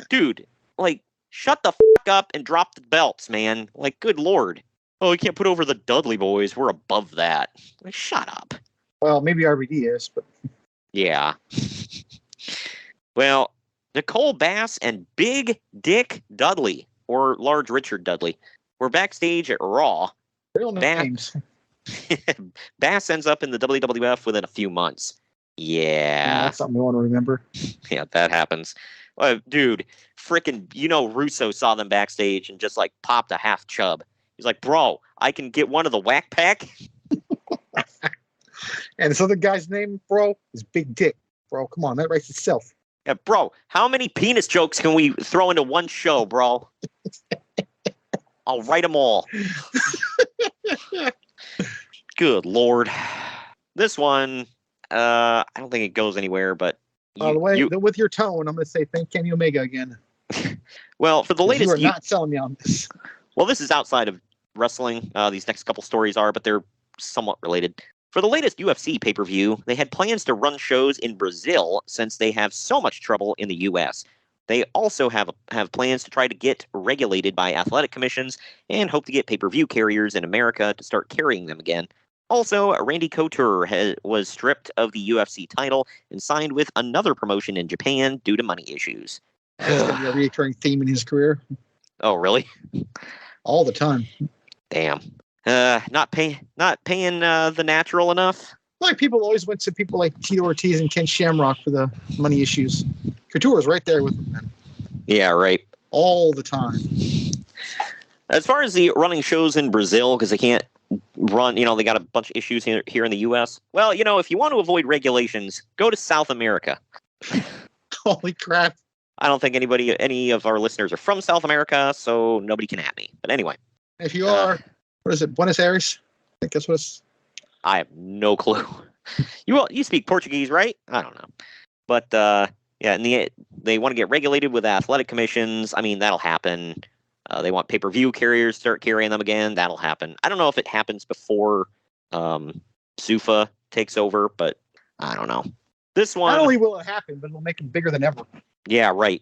Dude, shut the fuck up and drop the belts, man. Good Lord. Oh, we can't put over the Dudley Boyz. We're above that. Shut up. Well, maybe RVD is, but... Yeah. Well, Nicole Bass and Big Dick Dudley, or Large Richard Dudley, were backstage at Raw. Real names. Bass ends up in the WWF within a few months. Yeah. That's something we want to remember. Yeah, that happens. Dude, frickin', Russo saw them backstage and just, popped a half chub. He's like, bro, I can get one of the whack pack. And this other guy's name, bro, is Big Dick. Bro, come on, that writes itself. Yeah, bro, how many penis jokes can we throw into one show, bro? I'll write them all. Good Lord. This one, I don't think it goes anywhere, but... By the way, with your tone, I'm going to say thank Kenny Omega again. Well, for the latest... You are not selling me on this. Well, this is outside of wrestling. These next couple stories are, but they're somewhat related. For the latest UFC pay-per-view, they had plans to run shows in Brazil since they have so much trouble in the U.S. They also have plans to try to get regulated by athletic commissions and hope to get pay-per-view carriers in America to start carrying them again. Also, Randy Couture was stripped of the UFC title and signed with another promotion in Japan due to money issues. That's going to be a recurring theme in his career. Oh, really? All the time. Damn. Not paying the natural enough. People always went to people like Tito Ortiz and Ken Shamrock for the money issues. Couture was right there with them, man. Yeah, right. All the time. As far as the running shows in Brazil, because they can't run, they got a bunch of issues here in the U.S. Well, if you want to avoid regulations, go to South America. Holy crap. I don't think any of our listeners are from South America, so nobody can at me. But anyway. If you are, what is it, Buenos Aires? I think that's what it's... I have no clue. You speak Portuguese, right? I don't know. But, and they want to get regulated with athletic commissions. I mean, that'll happen. They want pay-per-view carriers to start carrying them again. That'll happen. I don't know if it happens before Zuffa takes over, but I don't know. This one... Not only will it happen, but it'll make them bigger than ever. Yeah, right.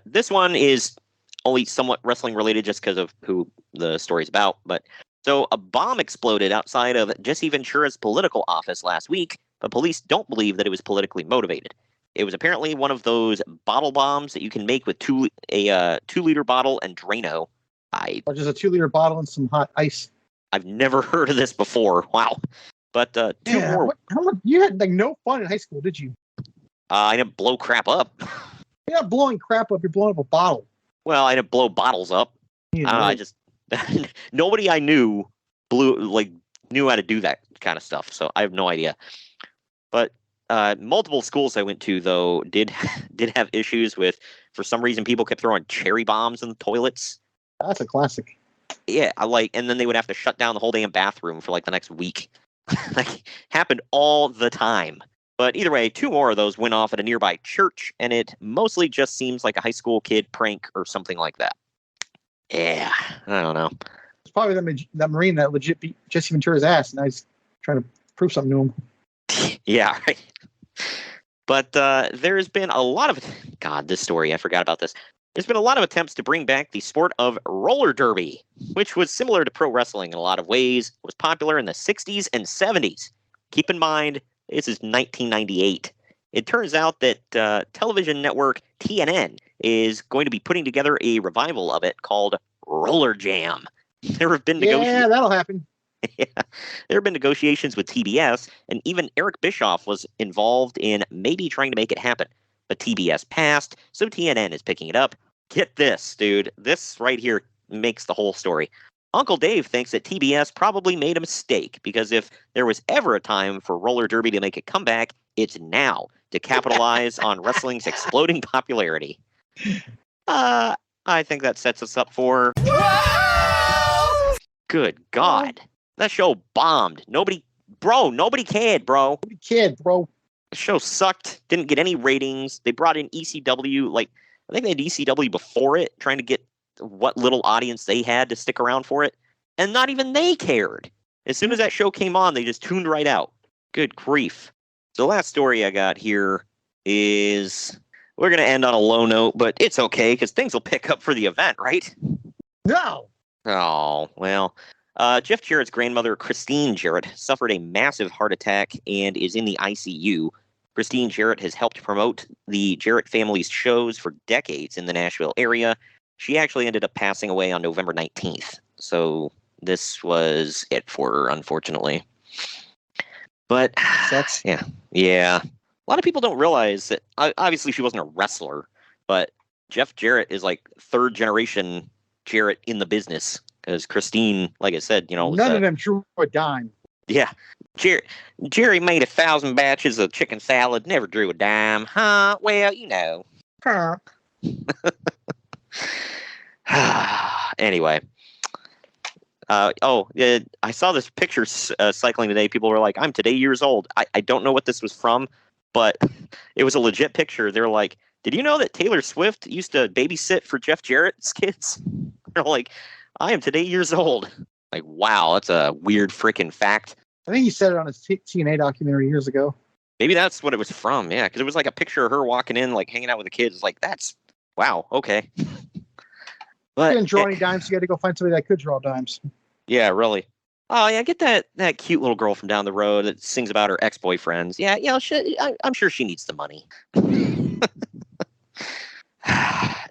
This one is only somewhat wrestling related just because of who the story's about. But so a bomb exploded outside of Jesse Ventura's political office last week, but police don't believe that it was politically motivated. It was apparently one of those bottle bombs that you can make with a 2-liter bottle and Drano. Or just a 2-liter bottle and some hot ice. I've never heard of this before. Wow. But two more. You had no fun in high school, did you? I didn't blow crap up. You're not blowing crap up. You're blowing up a bottle. Well, I didn't blow bottles up. I just nobody I knew knew how to do that kind of stuff. So I have no idea. But multiple schools I went to though did have issues with, for some reason, people kept throwing cherry bombs in the toilets. That's a classic. Yeah, and then they would have to shut down the whole damn bathroom for the next week. Happened all the time. But either way, 2 more of those went off at a nearby church, and it mostly just seems like a high school kid prank or something like that. Yeah, I don't know. It's probably that Marine that legit beat Jesse Ventura's ass, and I was trying to prove something to him. Yeah, right. But there's been a lot of... God, this story, I forgot about this. There's been a lot of attempts to bring back the sport of roller derby, which was similar to pro wrestling in a lot of ways. It was popular in the 60s and 70s. Keep in mind, this is 1998. It turns out that television network TNN is going to be putting together a revival of it called Roller Jam. There have been Yeah, that'll happen. Yeah. There have been negotiations with TBS, and even Eric Bischoff was involved in maybe trying to make it happen. But TBS passed, so TNN is picking it up. Get this, dude. This right here makes the whole story. Uncle Dave thinks that TBS probably made a mistake, because if there was ever a time for roller derby to make a comeback, it's now, to capitalize on wrestling's exploding popularity. I think that sets us up for... Good God. That show bombed. Nobody cared, bro. Nobody cared, bro. The show sucked. Didn't get any ratings. They brought in ECW. I think they had ECW before it, trying to get what little audience they had to stick around for it. And not even they cared. As soon as that show came on, they just tuned right out. Good grief. So the last story I got here is... We're going to end on a low note, but it's okay, because things will pick up for the event, right? No! Oh, well... Jeff Jarrett's grandmother, Christine Jarrett, suffered a massive heart attack and is in the ICU. Christine Jarrett has helped promote the Jarrett family's shows for decades in the Nashville area. She actually ended up passing away on November 19th. So this was it for her, unfortunately. But, sucks. Yeah. A lot of people don't realize that, obviously she wasn't a wrestler, but Jeff Jarrett is like 3rd generation Jarrett in the business. Because Christine, like I said, none of them drew a dime. Yeah. Jerry made 1,000 batches of chicken salad, never drew a dime. Huh? Well, Huh. Anyway. I saw this picture cycling today. People were like, I'm today years old. I don't know what this was from, but it was a legit picture. They're like, did you know that Taylor Swift used to babysit for Jeff Jarrett's kids? They're like, I am today years old. Like, wow, that's a weird freaking fact. I think he said it on his TNA documentary years ago. Maybe that's what it was from, yeah, because it was like a picture of her walking in, like hanging out with the kids. Like, that's, wow, okay. But he didn't draw any dimes, so you had to go find somebody that could draw dimes. Yeah, really. Oh, yeah, get that cute little girl from down the road that sings about her ex-boyfriends. Yeah, I'm sure she needs the money.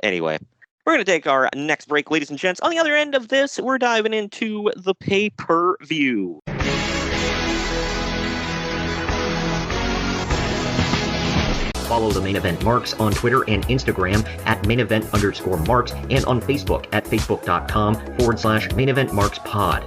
Anyway. We're going to take our next break, ladies and gents. On the other end of this, we're diving into the pay-per-view. Follow the Main Event Marks on Twitter and Instagram at @mainevent_marks and on Facebook at facebook.com/Main Event Marks Pod.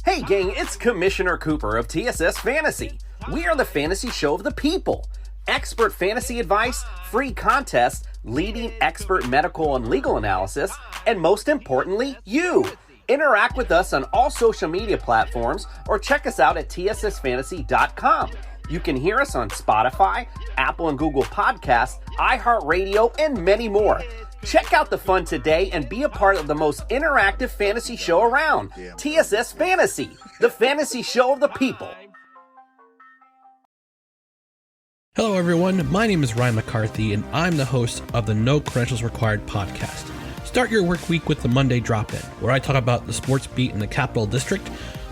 Hey gang, it's Commissioner Cooper of TSS Fantasy. We are the fantasy show of the people. Expert fantasy advice, free contests, leading expert medical and legal analysis, and most importantly, you. Interact with us on all social media platforms or check us out at tssfantasy.com. You can hear us on Spotify, Apple and Google Podcasts, iHeartRadio, and many more. Check out the fun today and be a part of the most interactive fantasy show around. TSS Fantasy, the fantasy show of the people. Hello, everyone. My name is Ryan McCarthy, and I'm the host of the No Credentials Required podcast. Start your work week with the Monday Drop-In, where I talk about the sports beat in the Capital District,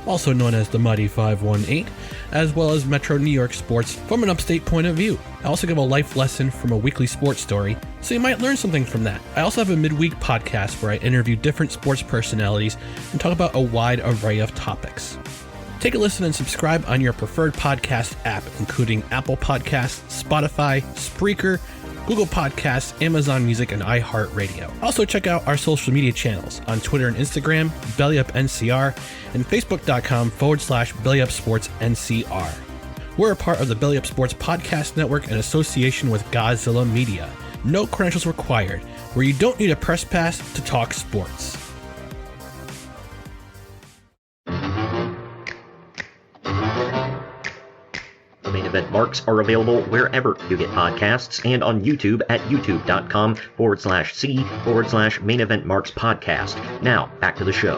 also known as the Mighty 518, as well as Metro New York sports from an upstate point of view. I also give a life lesson from a weekly sports story, so you might learn something from that. I also have a midweek podcast where I interview different sports personalities and talk about a wide array of topics. Take a listen and subscribe on your preferred podcast app, including Apple Podcasts, Spotify, Spreaker, Google Podcasts, Amazon Music, and iHeartRadio. Also check out our social media channels on Twitter and Instagram, BellyUpNCR, and Facebook.com/BellyUpSportsNCR. We're a part of the Belly Up Sports Podcast Network in association with Godzilla Media. No credentials required, where you don't need a press pass to talk sports. The Main Event Marks are available wherever you get podcasts and on YouTube at youtube.com/C/Main Event Marks podcast. Now, back to the show.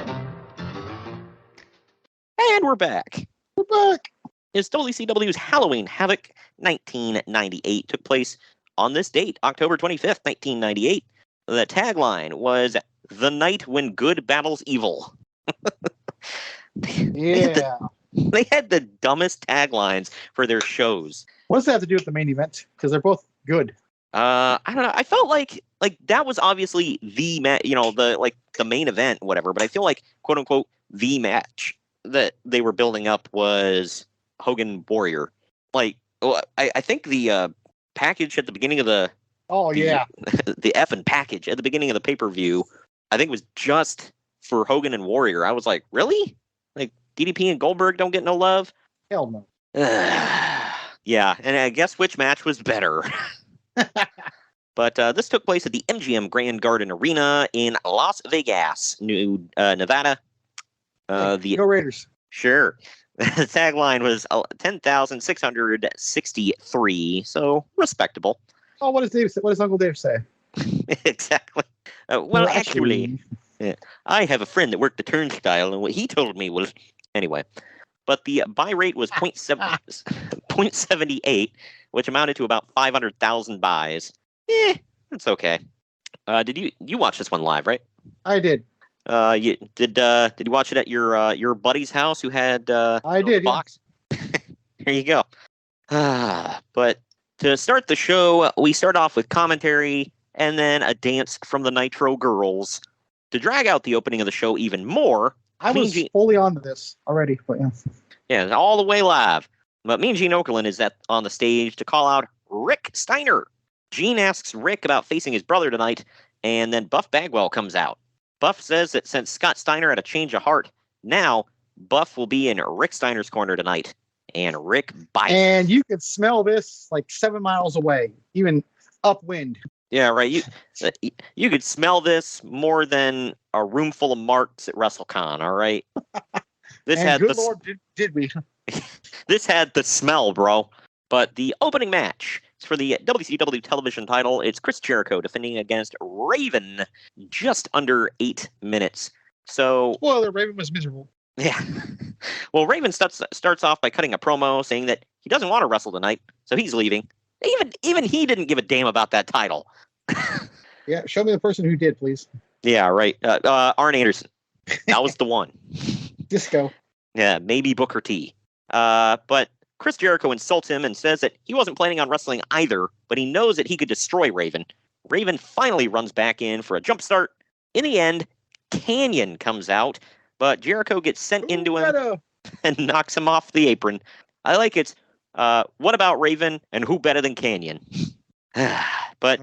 And we're back. We're back. It's WCW's Halloween Havoc 1998 took place on this date, October 25th, 1998. The tagline was "The Night When Good Battles Evil." Yeah. They had the dumbest taglines for their shows. What does that have to do with the main event? Because they're both good. I don't know. I felt like that was obviously the the main event, whatever. But I feel like, quote unquote, the match that they were building up was Hogan Warrior. I think the package at the beginning of the the effing package at the beginning of the pay-per-view, I think was just for Hogan and Warrior. I was like, really? Like DDP and Goldberg don't get no love? Hell no. Yeah, and I guess which match was better? But this took place at the MGM Grand Garden Arena in Las Vegas, Nevada. Go Raiders. Sure. The tagline was 10,663, so respectable. Oh, what does Uncle Dave say? Exactly. Well, actually, I have a friend that worked the turnstile, and what he told me was... Anyway, but the buy rate was 0.78, which amounted to about 500,000 buys. That's okay. Did you watch this one live, right? I did. Did you watch it at your buddy's house who had I did, box? Yeah. There you go. But to start the show, we start off with commentary and then a dance from the Nitro girls. To drag out the opening of the show even more, I was fully onto this already, but yeah. Yeah, all the way live. But Mean Gene Okerlund is on the stage to call out Rick Steiner. Gene asks Rick about facing his brother tonight, and then Buff Bagwell comes out. Buff says that since Scott Steiner had a change of heart, now Buff will be in Rick Steiner's corner tonight. And Rick bites. And you could smell this like 7 miles away, even upwind. Yeah, right. You could smell this more than a room full of marks at WrestleCon, all right? This and had good Lord, did we? This had the smell, bro. But the opening match is for the WCW television title. It's Chris Jericho defending against Raven, just under 8 minutes. So, spoiler, Raven was miserable. Yeah. Well, Raven starts off by cutting a promo saying that he doesn't want to wrestle tonight, so he's leaving. Even he didn't give a damn about that title. Yeah, show me the person who did, please. Yeah, right. Arn Anderson. That was the one. Disco. Yeah, maybe Booker T. But Chris Jericho insults him and says that he wasn't planning on wrestling either, but he knows that he could destroy Raven. Raven finally runs back in for a jump start. In the end, Canyon comes out, but Jericho gets sent into him and knocks him off the apron. I like it. What about Raven and who better than Canyon? But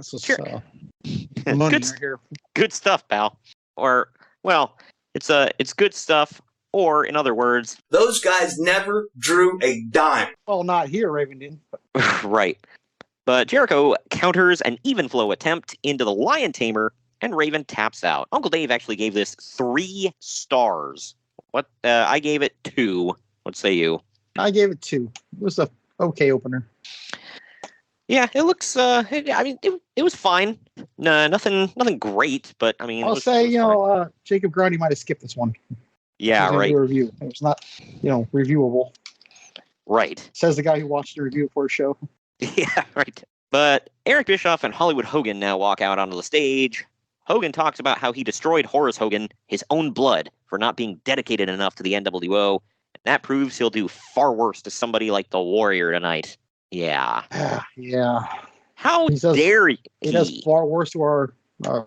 good stuff, pal. Or, well, it's good stuff. Or, in other words, those guys never drew a dime. Well, not here, Raven did. Right. But Jericho counters an even flow attempt into the Lion Tamer, and Raven taps out. Uncle Dave actually gave this 3 stars. What? I gave it 2. What say you? I gave it 2. It was a okay opener. Yeah, it looks. It was fine. No, nothing great. But I mean, I'll say, Jacob Grundy might have skipped this one. Yeah, right. Review. It was not, reviewable. Right. Says the guy who watched the review for a show. Yeah, right. But Eric Bischoff and Hollywood Hogan now walk out onto the stage. Hogan talks about how he destroyed Horace Hogan, his own blood, for not being dedicated enough to the NWO. And that proves he'll do far worse to somebody like the Warrior tonight. Yeah. Yeah. How dare he? He does far worse to our to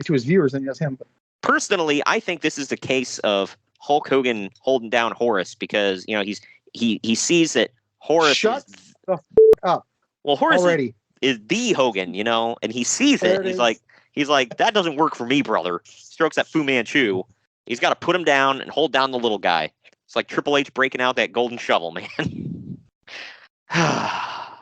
his viewers than he does him. Personally, I think this is the case of Hulk Hogan holding down Horace because he sees that Horace Shut the up. Well, Horace already is the Hogan, and he sees it. And he's like, that doesn't work for me, brother. Strokes that Fu Manchu. He's got to put him down and hold down the little guy. It's like Triple H breaking out that golden shovel, man. The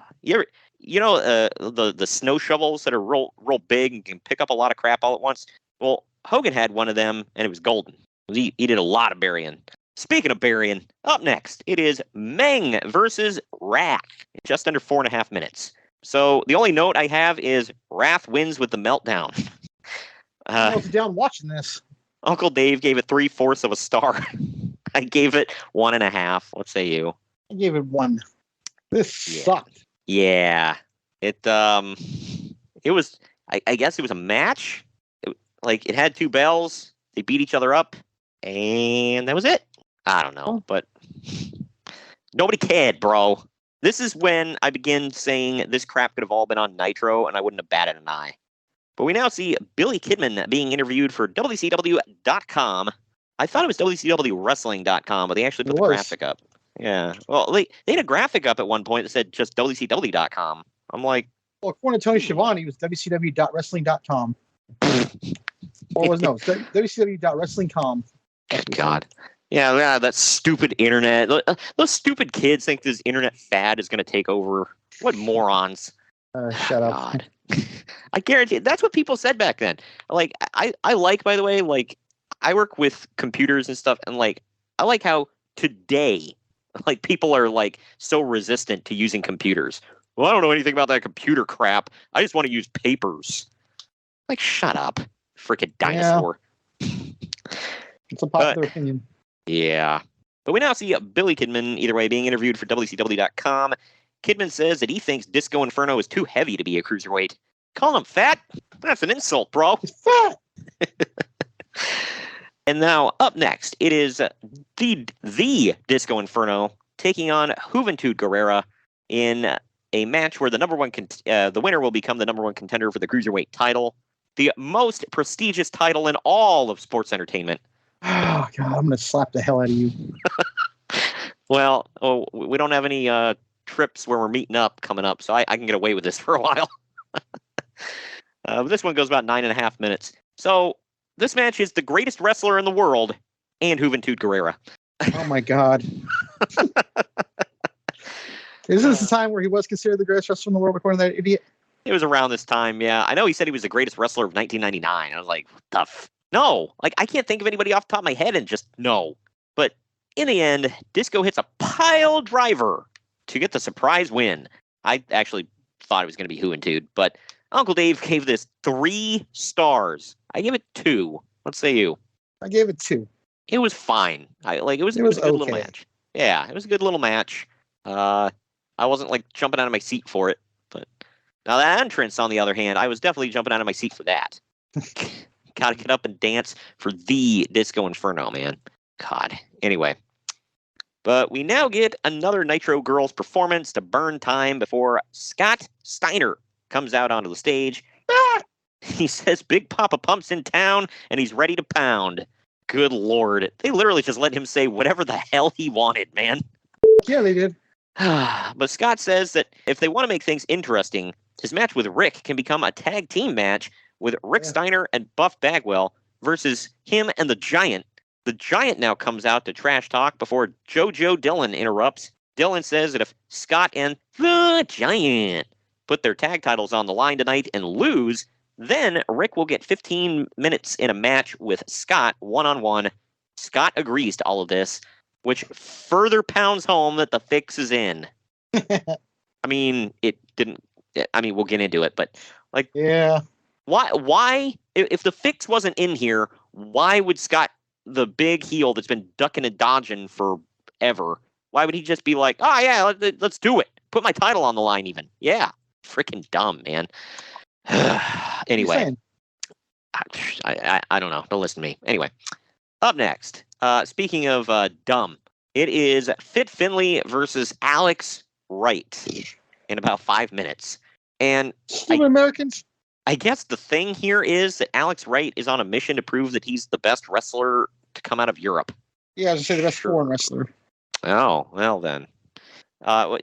snow shovels that are real big and can pick up a lot of crap all at once. Well, Hogan had one of them, and it was golden. He did a lot of burying. Speaking of burying, up next, it is Meng versus Wrath. Just under 4.5 minutes. So the only note I have is Wrath wins with the meltdown. I was down watching this. Uncle Dave gave it 3/4 of a star. I gave it 1.5. What say you? I gave it 1. This sucked. Yeah. It was, I guess it was a match. It had 2 bells. They beat each other up. And that was it. I don't know, but nobody cared, bro. This is when I begin saying this crap could have all been on Nitro, and I wouldn't have batted an eye. But we now see Billy Kidman being interviewed for WCW.com. I thought it was WCWWrestling.com, but they actually put the graphic up. Yeah. Well, they had a graphic up at one point that said just WCW.com. I'm like... Well, according to Tony Schiavone, it was WCW.wrestling.com. Or was no, WCW.wrestling.com. God. Yeah, that stupid internet. Those stupid kids think this internet fad is going to take over. What morons. Shut up. God. I guarantee that's what people said back then. Like, I like, by the way, like, I work with computers and stuff, and, like, I like how today, like, people are, like, so resistant to using computers. Well, I don't know anything about that computer crap. I just want to use papers. Like, shut up. Freaking dinosaur. Yeah. It's a popular opinion. Yeah. But we now see Billy Kidman, either way, being interviewed for WCW.com. Kidman says that he thinks Disco Inferno is too heavy to be a cruiserweight. Calling him fat? That's an insult, bro. He's fat! And now, up next, it is the Disco Inferno taking on Juventud Guerrera in a match where the winner will become the number 1 contender for the cruiserweight title. The most prestigious title in all of sports entertainment. Oh, God, I'm going to slap the hell out of you. Well, we don't have any trips where we're meeting up coming up, so I can get away with this for a while. This one goes about 9.5 minutes. So this match is the greatest wrestler in the world and Juventud Guerrera. Oh, my God. Is this the time where he was considered the greatest wrestler in the world according to that idiot? It was around this time, yeah. I know he said he was the greatest wrestler of 1999. I was like, what the No. Like, I can't think of anybody off the top of my head and just no. But in the end, Disco hits a pile driver to get the surprise win. I actually thought it was going to be Juventud, but Uncle Dave gave this 3 stars. I give it 2. What say you? I gave it 2. It was fine. It was a good little match. Yeah, it was a good little match. I wasn't like jumping out of my seat for it, but now that entrance, on the other hand, I was definitely jumping out of my seat for that. Gotta get up and dance for the Disco Inferno, man. God. Anyway. But we now get another Nitro Girls performance to burn time before Scott Steiner comes out onto the stage. He says Big Papa Pump's in town and he's ready to pound. Good Lord. They literally just let him say whatever the hell he wanted, man. Yeah, they did. But Scott says that if they want to make things interesting, his match with Rick can become a tag team match with Rick Steiner and Buff Bagwell versus him and the Giant. The Giant now comes out to trash talk before JoJo Dillon interrupts. Dillon says that if Scott and the Giant put their tag titles on the line tonight and lose, then Rick will get 15 minutes in a match with Scott one-on-one. Scott agrees to all of this, which further pounds home that the fix is in. I mean, it didn't... I mean, we'll get into it, but like... Yeah. Why? If the fix wasn't in here, why would Scott, the big heel that's been ducking and dodging forever, why would he just be like, oh, yeah, let's do it. Put my title on the line even. Yeah. Freaking dumb, man. Anyway. I don't know. Don't listen to me. Anyway. Up next. Speaking of dumb, it is Fit Finlay versus Alex Wright in about 5 minutes. And Americans. I guess the thing here is that Alex Wright is on a mission to prove that he's the best wrestler to come out of Europe. Yeah, I was going to say the best foreign wrestler. Oh, well then.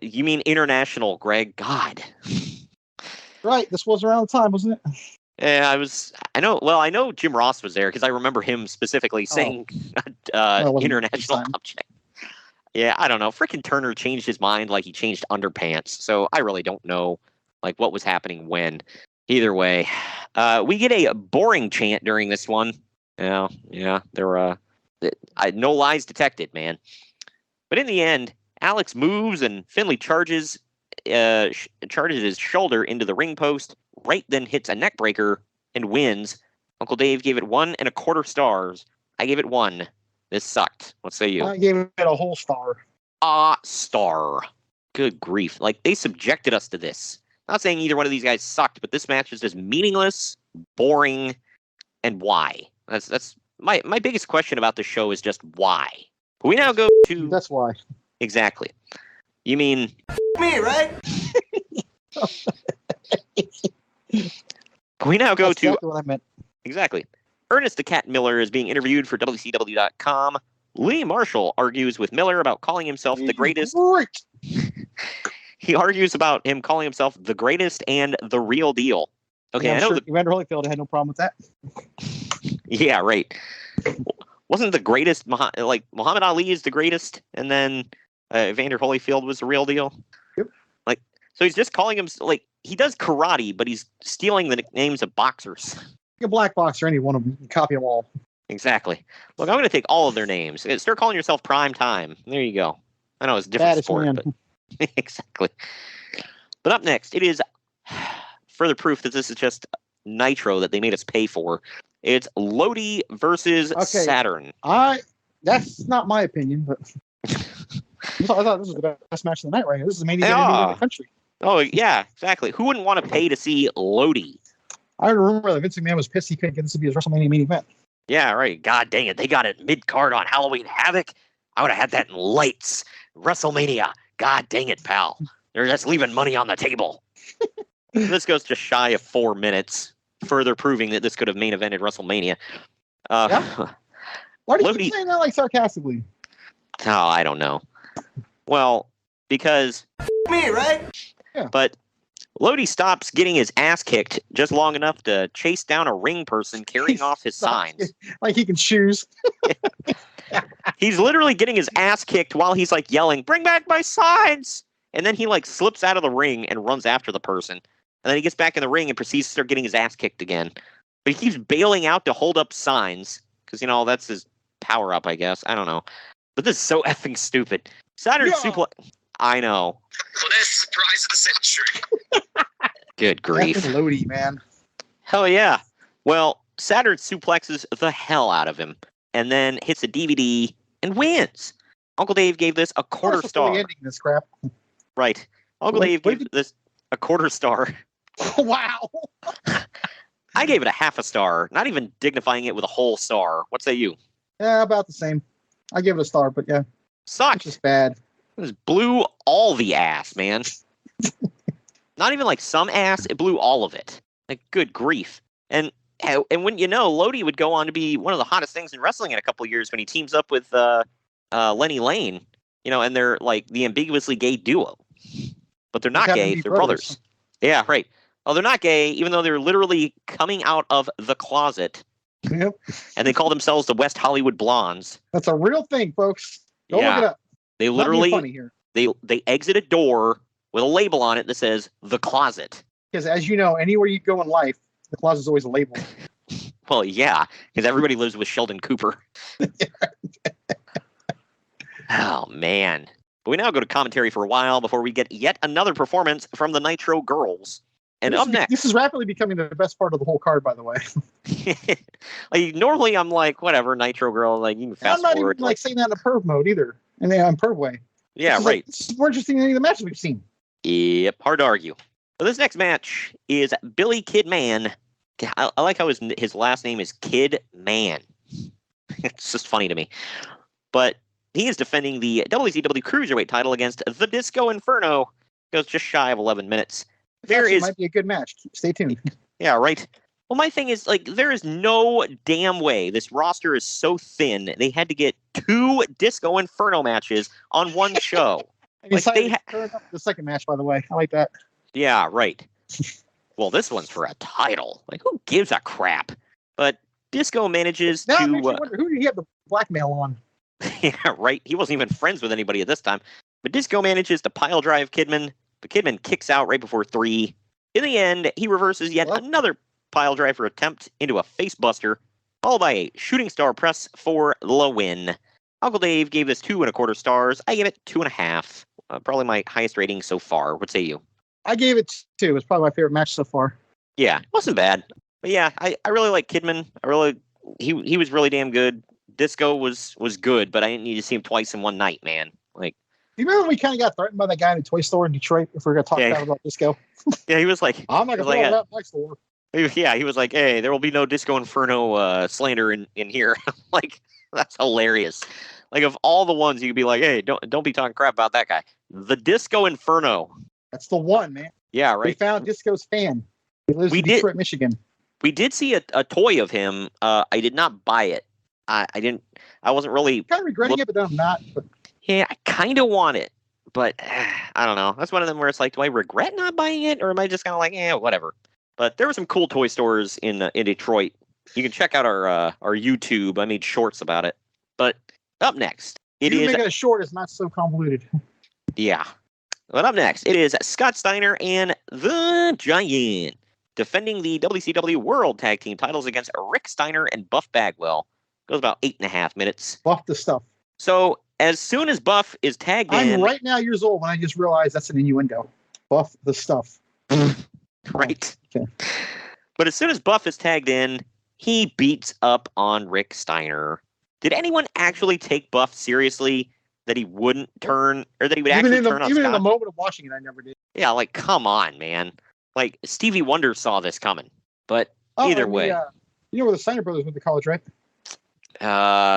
You mean international, Greg? God. Right, this was around the time, wasn't it? Yeah, I know Jim Ross was there because I remember him specifically saying international object. Yeah, I don't know. Frickin' Turner changed his mind like he changed underpants. So I really don't know like what was happening when. Either way, we get a boring chant during this one. Yeah, there No lies detected, man. But in the end, Alex moves and Finley charges his shoulder into the ring post, right then hits a neck breaker and wins. Uncle Dave gave it 1 1/4 stars. I gave it 1. This sucked. What say you? I gave it a whole star. A star. Good grief. Like, they subjected us to this. Not saying either one of these guys sucked, but this match is just meaningless, boring, and why? That's my biggest question about the show is just why. We now go to... That's why. Exactly. You mean... Me, right? We now go That's to... exactly what I meant. Exactly. Ernest the Cat Miller is being interviewed for WCW.com. Lee Marshall argues with Miller about calling himself the greatest. Great. He argues about him calling himself the greatest and the real deal. Okay, Yeah, I know. sure Evander Holyfield had no problem with that. Yeah, right. Wasn't the greatest like Muhammad Ali is the greatest, and then Evander Holyfield was the real deal? Yep. Like, so he's just calling him like he does karate, but he's stealing the nicknames of boxers. Like a black boxer, any one of them, you can copy them all. Exactly. Look, I'm going to take all of their names. Start calling yourself Prime Time. There you go. I know it's a different Baddest sport, man. but exactly. But up next, it is further proof that this is just Nitro that they made us pay for. It's Lodi versus Saturn. That's not my opinion, but I thought this was the best match of the night right here. This is the main event in the country. Oh, yeah, exactly. Who wouldn't want to pay to see Lodi? I remember that Vince McMahon was pissed he couldn't get this to be his WrestleMania main event. Yeah, right. God dang it. They got it mid-card on Halloween Havoc. I would have had that in lights. WrestleMania. God dang it, pal. They're just leaving money on the table. This goes just shy of 4 minutes, further proving that this could have main evented WrestleMania. Yeah? Why do you keep saying that like sarcastically? Oh, I don't know. Well, because... Me, right? Yeah. But Lodi stops getting his ass kicked just long enough to chase down a ring person carrying off his signs. Like he can choose. He's literally getting his ass kicked while he's like yelling, "Bring back my signs!" And then he like slips out of the ring and runs after the person. And then he gets back in the ring and proceeds to start getting his ass kicked again. But he keeps bailing out to hold up signs because, you know, that's his power up, I guess. I don't know. But this is so effing stupid. Saturn suplex. I know. For this surprise of the century. Good grief. Lodi, man. Hell yeah. Well, Saturn suplexes the hell out of him and then hits a DVD and wins. Uncle Dave gave this a quarter star. Ending this crap. Right. Uncle Dave gave this a quarter star. Wow. I gave it a half a star, not even dignifying it with a whole star. What say you? Yeah, about the same. I give it a star, but yeah. Sucked. It's just bad. It just blew all the ass, man. Not even like some ass, it blew all of it. Like, good grief. And when you know, Lodi would go on to be one of the hottest things in wrestling in a couple of years when he teams up with Lenny Lane, you know, and they're like the ambiguously gay duo. But they're not gay, they're brothers. Yeah, right. Oh, they're not gay, even though they're literally coming out of the closet. Yep. And they call themselves the West Hollywood Blondes. That's a real thing, folks. Go look it up. They literally funny here. They exit a door with a label on it that says the closet. Because as you know, anywhere you go in life, the closet is always a label. Well, yeah, because everybody lives with Sheldon Cooper. Oh, man. But we now go to commentary for a while before we get yet another performance from the Nitro Girls. And up next... This is rapidly becoming the best part of the whole card, by the way. Like, normally I'm like, whatever, Nitro Girl, like, you can fast forward. I'm not even like saying that in a perv mode either. And then I'm perv way. Yeah, right. This is more interesting than any of the matches we've seen. Yep, hard to argue. So this next match is Billy Kid Man. I like how his last name is Kid Man. It's just funny to me. But he is defending the WCW Cruiserweight title against the Disco Inferno. Goes just shy of 11 minutes. It might be a good match. Stay tuned. Yeah, right. Well, my thing is, like, there is no damn way this roster is so thin. They had to get 2 Disco Inferno matches on one show. Like the second match, by the way. I like that. Yeah, right. Well, this one's for a title. Like, who gives a crap? But Disco manages to... It makes you wonder, who did he have the blackmail on? Yeah, right. He wasn't even friends with anybody at this time. But Disco manages to pile drive Kidman. But Kidman kicks out right before 3. In the end, he reverses yet another pile driver attempt into a facebuster. followed by a shooting star press for the win. Uncle Dave gave this 2.25 stars. I gave it 2.5. Probably my highest rating so far. What say you? I gave it 2. It's probably my favorite match so far. Yeah, wasn't bad. But yeah, I really like Kidman. He was really damn good. Disco was good, but I didn't need to see him twice in one night, man. Like, do you remember when we kind of got threatened by that guy in the toy store in Detroit? If we're going to talk about Disco. Yeah, he was like, I'm not going to go to that store. Yeah, he was like, hey, there will be no Disco Inferno slander in here. Like, that's hilarious. Like, of all the ones you could be like, hey, don't be talking crap about that guy. The Disco Inferno. That's the one, man. Yeah, right. We found Disco's fan. He lives in Detroit, Michigan. We did see a toy of him. I did not buy it. I wasn't really kind of regretting it, but I'm not. But... Yeah, I kind of want it, but I don't know. That's one of them where it's like, do I regret not buying it, or am I just kind of like, whatever? But there were some cool toy stores in Detroit. You can check out our YouTube. I made shorts about it. But up next, making it short is not so convoluted. Yeah. But up next, it is Scott Steiner and the Giant defending the WCW World Tag Team titles against Rick Steiner and Buff Bagwell. Goes about 8.5 minutes. Buff the stuff. So as soon as Buff is tagged in... I'm right now years old when I just realized that's an innuendo. Buff the stuff. Right. Okay. But as soon as Buff is tagged in, he beats up on Rick Steiner. Did anyone actually take Buff seriously that he wouldn't turn, or that he would actually turn on Scott? Even in the moment of watching it, I never did. Yeah, like, come on, man. Like, Stevie Wonder saw this coming. But either way. You know where the Steiner brothers went to college, right?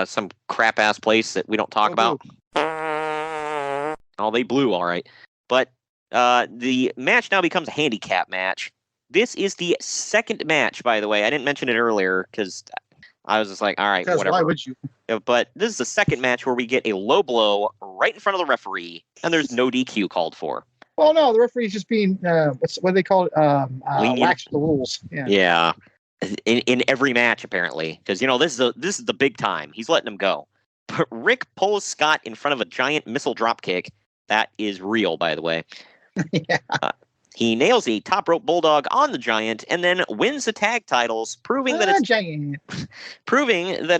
Some crap-ass place that we don't talk about. Oh, they blew, all right. But the match now becomes a handicap match. This is the second match, by the way. I didn't mention it earlier because I was just like, all right, whatever. Why would you? But this is the second match where we get a low blow right in front of the referee, and there's no DQ called for. Well, no, the referee's just being, what do they call it? Lax the rules. Yeah. In every match, apparently. Because, this is the big time. He's letting him go. But Rick pulls Scott in front of a giant missile drop kick. That is real, by the way. Yeah. He nails a top rope bulldog on the Giant and then wins the tag titles, proving that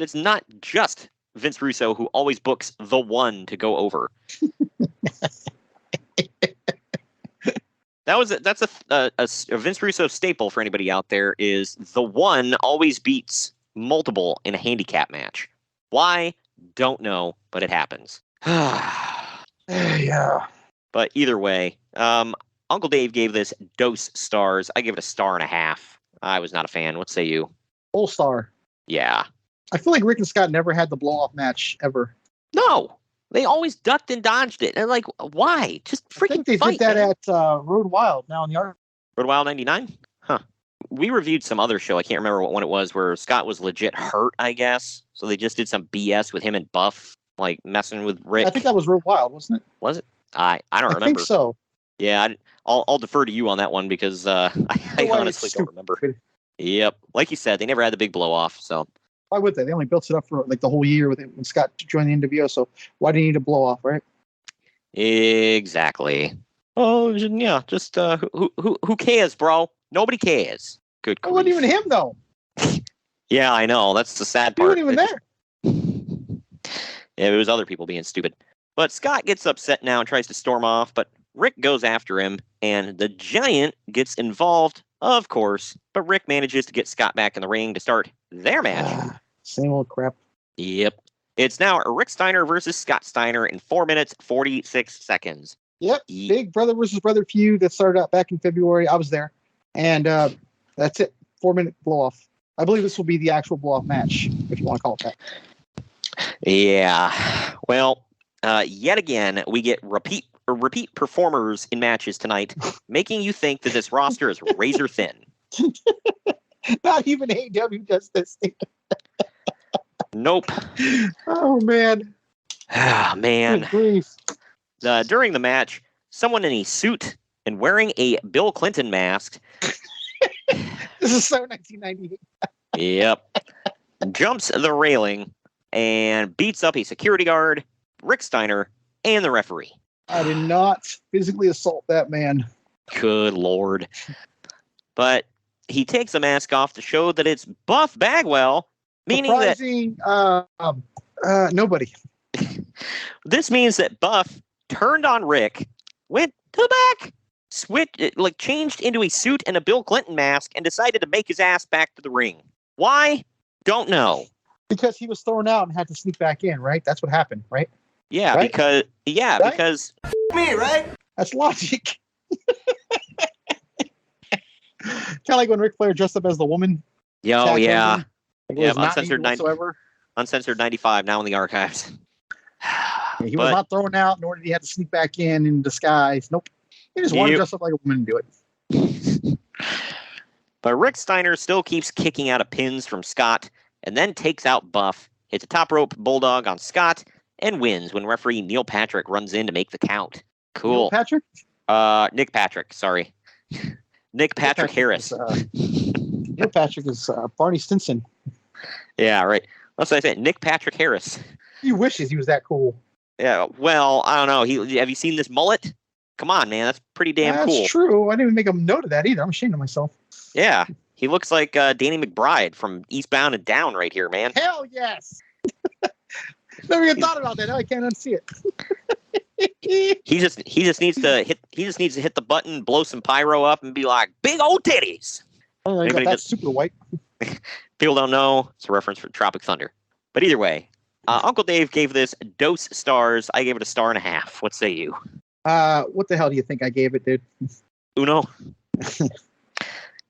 it's not just Vince Russo who always books the one to go over. That's a Vince Russo staple for anybody out there. Is the one always beats multiple in a handicap match? Why? Don't know, but it happens. Yeah. But either way, Uncle Dave gave this dose stars. I gave it 1.5 stars. I was not a fan. What say you? Full star. Yeah. I feel like Rick and Scott never had the blow-off match ever. No. They always ducked and dodged it. And like, why? Just freaking I think they fight, did that man. at Road Wild now in the art. Road Wild 99? Huh. We reviewed some other show. I can't remember what one it was where Scott was legit hurt, I guess. So they just did some BS with him and Buff, like messing with Rick. I think that was Road Wild, wasn't it? Was it? I don't remember. I think so. Yeah, I'll defer to you on that one because I honestly don't remember. Yep. Like you said, they never had the big blow off. So why would they? They only built it up for like the whole year when Scott joined the NWO. So why do you need a blow off, right? Exactly. Oh yeah, just who cares, bro? Nobody cares. Good. It wasn't even him though. Yeah, I know. That's the sad part. He wasn't even there. Yeah, it was other people being stupid. But Scott gets upset now and tries to storm off, but Rick goes after him, and the Giant gets involved, of course, but Rick manages to get Scott back in the ring to start their match. Same old crap. Yep. It's now Rick Steiner versus Scott Steiner in 4 minutes, 46 seconds. Yep. Big brother versus brother feud that started out back in February. I was there. And that's it. 4-minute blow-off. I believe this will be the actual blow-off match, if you want to call it that. Yeah. Well, yet again, we get repeat performers in matches tonight, making you think that this roster is razor thin. Not even AEW does this. Nope. Oh, man. Ah, man. Good grief. During the match, someone in a suit and wearing a Bill Clinton mask. This is so 1998. Yep. Jumps the railing and beats up a security guard, Rick Steiner, and the referee. I did not physically assault that man. Good Lord. But he takes the mask off to show that it's Buff Bagwell, Meaning Surprising, nobody. This means that Buff turned on Rick, went to the back, changed into a suit and a Bill Clinton mask, and decided to make his ass back to the ring. Why? Don't know. Because he was thrown out and had to sneak back in, right? That's what happened, right? Yeah, right? because me, right? That's logic. Kind of like when Ric Flair dressed up as the woman. Yeah. Like Uncensored 95, now in the archives. He was not thrown out, nor did he have to sneak back in disguise. Nope. He just wanted to dress up like a woman and do it. But Rick Steiner still keeps kicking out of pins from Scott, and then takes out Buff, hits a top rope bulldog on Scott, and wins when referee Neil Patrick runs in to make the count. Cool. Neil Patrick? Nick Patrick, sorry. Nick Patrick Harris. Neil Patrick is Barney Stinson. Yeah, right. That's what I said. Nick Patrick Harris. He wishes he was that cool. Yeah, well, I don't know. Have you seen this mullet? Come on, man. That's pretty damn cool. That's true. I didn't even make a note of that either. I'm ashamed of myself. Yeah. He looks like Danny McBride from Eastbound and Down right here, man. Hell yes. Never even thought about that. Now I can't unsee it. He just needs to hit the button, blow some pyro up, and be like, big old titties. Oh, that's super white. People don't know. It's a reference for Tropic Thunder. But either way, Uncle Dave gave this dose stars. I gave it a 1.5 stars. What say you? What the hell do you think I gave it, dude? Uno?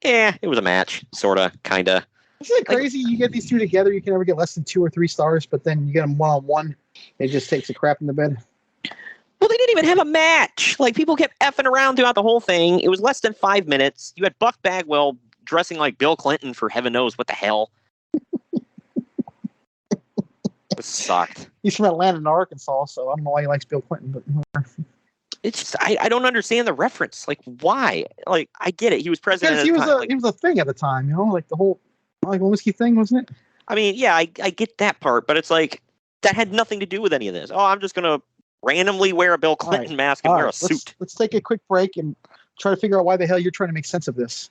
Yeah, it was a match. Sorta, kinda. Isn't it crazy? You get these two together, you can never get less than 2 or 3 stars, but then you get them one-on-one, it just takes a crap in the bed. Well, they didn't even have a match. Like, people kept effing around throughout the whole thing. It was less than 5 minutes. You had Buff Bagwell dressing like Bill Clinton for heaven knows what the hell. It sucked. He's from Atlanta, Arkansas, so I don't know why he likes Bill Clinton, but it's just, I don't understand the reference. Like, why? Like, I get it. He was president. Because he was a thing at the time, you know, like the whole Lewinsky thing, wasn't it? I mean, yeah, I get that part, but it's like that had nothing to do with any of this. Oh, I'm just gonna randomly wear a Bill Clinton mask and wear a suit. Let's take a quick break and try to figure out why the hell you're trying to make sense of this.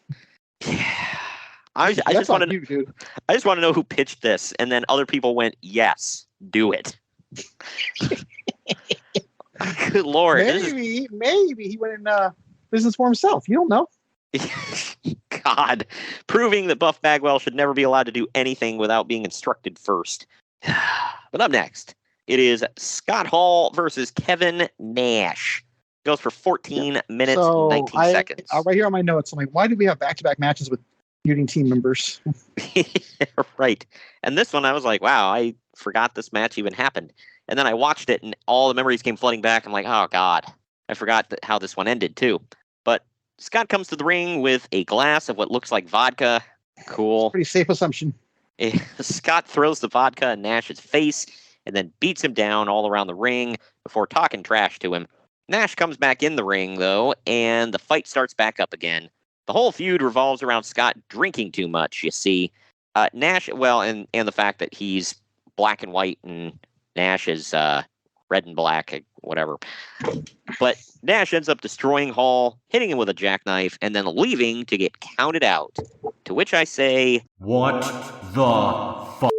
I just want to know who pitched this, and then other people went, "Yes, do it." Good Lord! Maybe he went in business for himself. You don't know. God, proving that Buff Bagwell should never be allowed to do anything without being instructed first. But up next, it is Scott Hall versus Kevin Nash. Goes for 14 minutes, 19 seconds. Right here on my notes, I'm like, why do we have back-to-back matches with feuding team members? Right. And this one, I was like, wow, I forgot this match even happened. And then I watched it, and all the memories came flooding back. I'm like, oh, God. I forgot how this one ended, too. But Scott comes to the ring with a glass of what looks like vodka. Cool. Pretty safe assumption. Scott throws the vodka in Nash's face and then beats him down all around the ring before talking trash to him. Nash comes back in the ring, though, and the fight starts back up again. The whole feud revolves around Scott drinking too much, you see. Nash, well, and the fact that he's black and white and Nash is red and black, whatever. But Nash ends up destroying Hall, hitting him with a jackknife, and then leaving to get counted out. To which I say, what the fuck?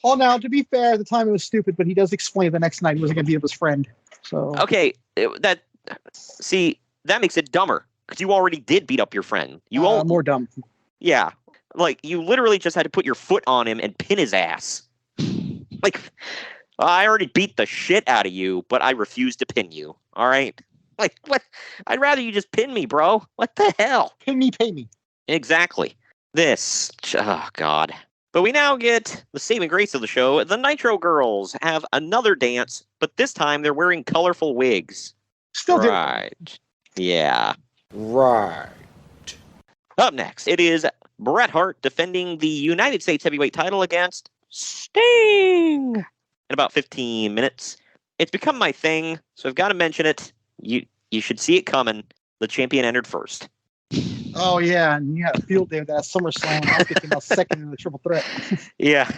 Oh, now, to be fair, at the time it was stupid, but he does explain the next night he wasn't going to beat up his friend. So okay, that makes it dumber, because you already did beat up your friend. More dumb. Yeah, like, you literally just had to put your foot on him and pin his ass. Like, I already beat the shit out of you, but I refuse to pin you. All right? Like, what? I'd rather you just pin me, bro. What the hell? Pin me, pay me. Exactly. Oh, God. But we now get the saving grace of the show. The Nitro girls have another dance, but this time they're wearing colorful wigs. Still right. Yeah. Right. Up next, it is Bret Hart defending the United States Heavyweight title against Sting in about 15 minutes. It's become my thing, so I've got to mention it. You should see it coming. The champion entered first. Oh, yeah, and you had a field day with that SummerSlam. I was thinking about second in the triple threat. Yeah,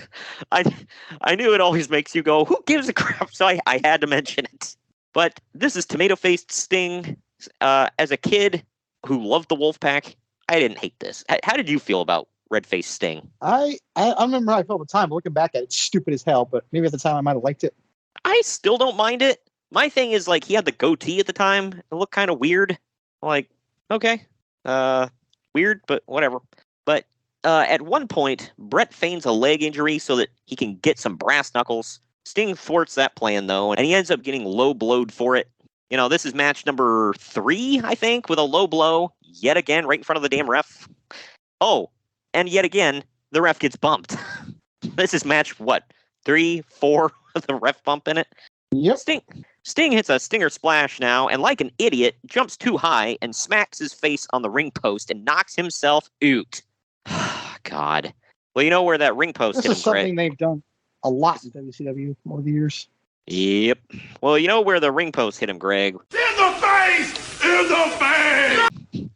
I knew it always makes you go, who gives a crap? So I had to mention it. But this is tomato-faced Sting. As a kid who loved the Wolfpack, I didn't hate this. How did you feel about red-faced Sting. I remember how I felt at the time, but looking back at it, it's stupid as hell, but maybe at the time I might have liked it. I still don't mind it. My thing is, like, he had the goatee at the time. It looked kind of weird. Like, okay. Weird, but whatever. But at one point, Brett feigns a leg injury so that he can get some brass knuckles. Sting thwarts that plan, though, and he ends up getting low-blowed for it. You know, this is match number 3, I think, with a low blow, yet again, right in front of the damn ref. Oh, and yet again, the ref gets bumped. This is match, 3, 4 with the ref bump in it? Yep. Sting hits a stinger splash now, and like an idiot, jumps too high and smacks his face on the ring post and knocks himself out. God. Well, you know where that ring post hit him, This is something they've done a lot in WCW over the years. Yep. Well, you know where the ring post hit him, Greg. In the face! In the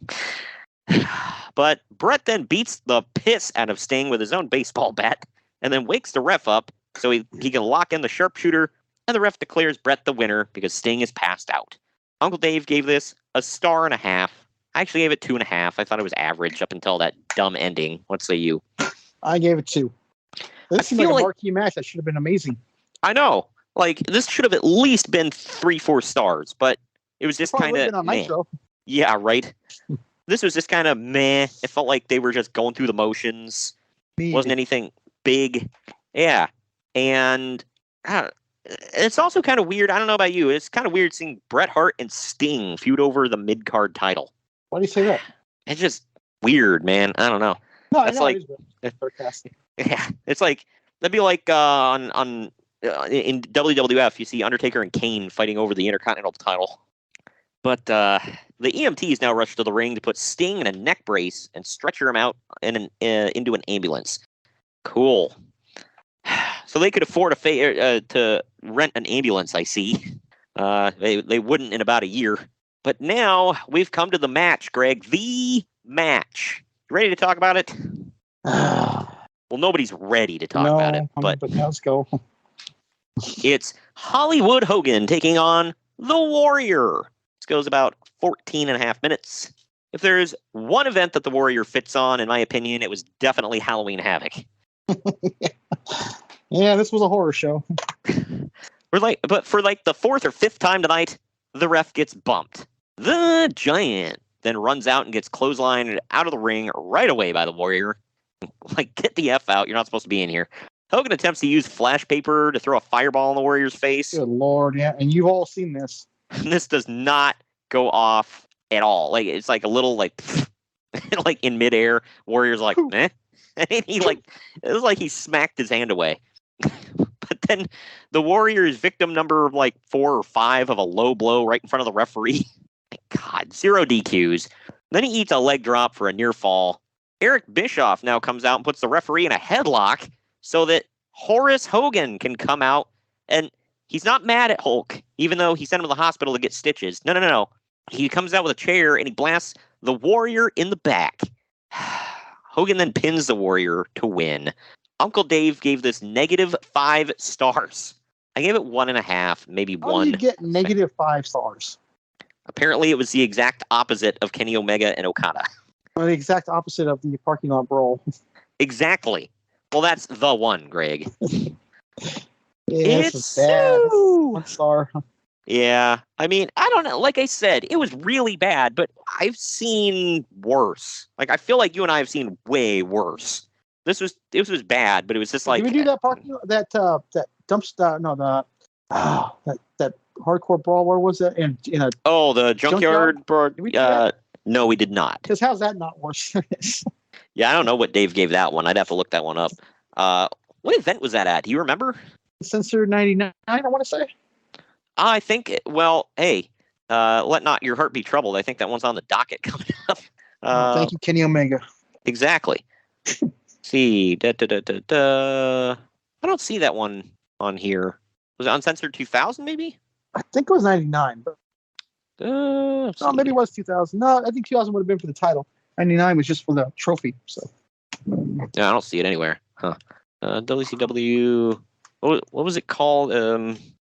face! But Brett then beats the piss out of Sting with his own baseball bat, and then wakes the ref up so he can lock in the sharpshooter, and the ref declares Brett the winner because Sting is passed out. Uncle Dave gave this a 1.5 stars. I actually gave it 2.5. I thought it was average up until that dumb ending. What say you? I gave it 2. This seemed like a marquee match that should have been amazing. I know. Like, this should have at least been 3-4 stars, but it was just kind of Nitro. Yeah, right. This was just kind of meh. It felt like they were just going through the motions. Wasn't anything big. Yeah. And it's also kind of weird. I don't know about you. It's kind of weird seeing Bret Hart and Sting feud over the mid-card title. Why do you say that? It's just weird, man. I don't know. No, That's I know like, it's sarcastic. Yeah, it's like, that'd be like in WWF, you see Undertaker and Kane fighting over the Intercontinental title. But the EMTs now rush to the ring to put Sting in a neck brace and stretcher him out into an ambulance. Cool. So they could afford to rent an ambulance, I see. They wouldn't in about a year. But now we've come to the match, Greg. The match. You ready to talk about it? Well, nobody's ready to talk about it. But let's go. It's Hollywood Hogan taking on the Warrior. This goes about 14.5 minutes. If there's one event that the Warrior fits on, in my opinion, it was definitely Halloween Havoc. Yeah, this was a horror show. But for like the 4th or 5th time tonight, the ref gets bumped. The Giant then runs out and gets clotheslined out of the ring right away by the Warrior. Like, get the F out. You're not supposed to be in here. Hogan attempts to use flash paper to throw a fireball in the Warrior's face. Good Lord, yeah. And you've all seen this. This does not go off at all. Like, it's like a little, like, like in midair. Warrior's like, eh? And he, like, it was like he smacked his hand away. But then the Warrior is victim number, like, 4 or 5 of a low blow right in front of the referee. God, 0 DQs. Then he eats a leg drop for a near fall. Eric Bischoff now comes out and puts the referee in a headlock so that Horace Hogan can come out, and he's not mad at Hulk, even though he sent him to the hospital to get stitches. No. He comes out with a chair and he blasts the Warrior in the back. Hogan then pins the Warrior to win. Uncle Dave gave this -5 stars. I gave it 1.5, maybe 1. How did you get -5 stars? Apparently, it was the exact opposite of Kenny Omega and Okada. Or the exact opposite of the parking lot brawl. Exactly. Well, that's the one, Greg. It's bad. 1 star. Yeah. I mean, I don't know. Like I said, it was really bad, but I've seen worse. Like, I feel like you and I have seen way worse. This was bad, but it was just like. Did we do that parking lot, that dumpster? No, that hardcore brawl. Where was it? In a the junkyard brawl. No, we did not. Because how's that not worse? Yeah, I don't know what Dave gave that one. I'd have to look that one up. What event was that at? Do you remember? Censor 99, I want to say. I think. Hey, let not your heart be troubled. I think that one's on the docket coming up. Thank you, Kenny Omega. Exactly. See, I don't see that one on here. Was it Uncensored 2000? Maybe. I think it was 99, but maybe it was 2000. No, I think 2000 would have been for the title. 99 was just for the trophy. So. Yeah, I don't see it anywhere. Huh? WCW. What was it called?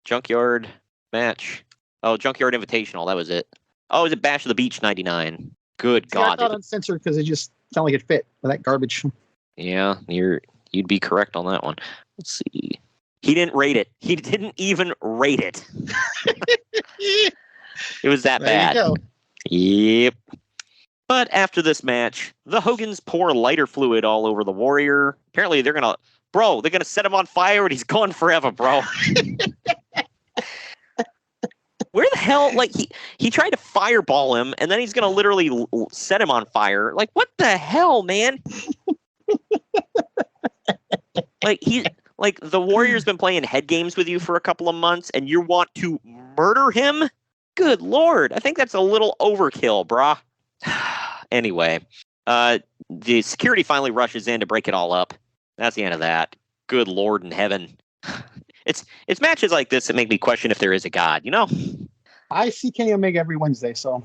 Junkyard match. Oh, Junkyard Invitational. That was it. Oh, was it Bash of the Beach 99? Good God! I thought uncensored because it just sounded like it fit with that garbage. Yeah, you'd be correct on that one. Let's see. He didn't rate it. He didn't even rate it. It was that bad. There you go. Yep. But after this match, the Hogans pour lighter fluid all over the Warrior. Apparently they're gonna set him on fire and he's gone forever, bro. Where the hell, like, he tried to fireball him, and then he's going to literally set him on fire. Like, what the hell, man? Like, the Warrior's been playing head games with you for a couple of months, and you want to murder him? Good Lord. I think that's a little overkill, brah. Anyway, the security finally rushes in to break it all up. That's the end of that. Good Lord in heaven. It's matches like this that make me question if there is a God, you know? I see Kenny Omega every Wednesday, so.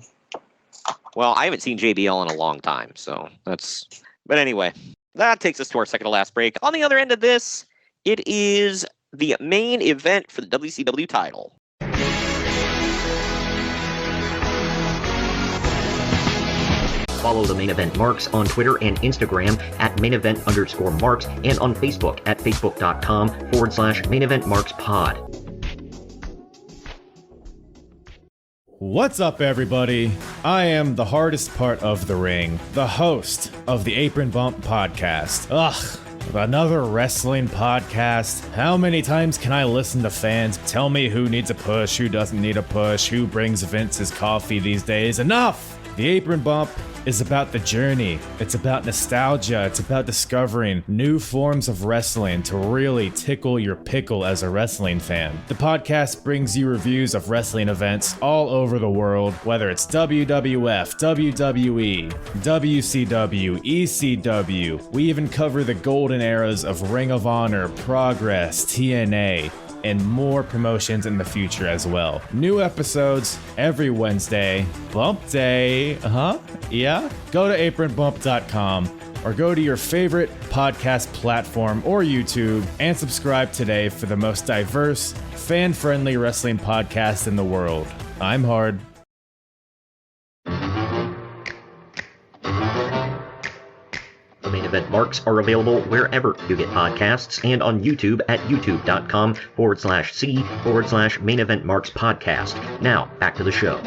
Well, I haven't seen JBL in a long time, so that's... But anyway, that takes us to our second to last break. On the other end of this, it is the main event for the WCW title. Follow the Main Event Marks on Twitter and Instagram at mainevent_marks and on Facebook at facebook.com/maineventmarkspod. What's up, everybody? I am the hardest part of the ring, the host of the Apron Bump podcast. Ugh, another wrestling podcast. How many times can I listen to fans tell me who needs a push, who doesn't need a push, who brings Vince's coffee these days? Enough! The Apron Bump is about the journey. It's about nostalgia. It's about discovering new forms of wrestling to really tickle your pickle as a wrestling fan. The podcast brings you reviews of wrestling events all over the world, whether it's WWF, WWE, WCW, ECW. We even cover the golden eras of Ring of Honor, Progress, TNA, and more promotions in the future as well. New episodes every Wednesday. Bump Day, yeah? Go to apronbump.com or go to your favorite podcast platform or YouTube and subscribe today for the most diverse, fan-friendly wrestling podcast in the world. I'm Hard. Main Event Marks are available wherever you get podcasts and on YouTube at youtube.com/C/Main Event Marks podcast. Now, back to the show.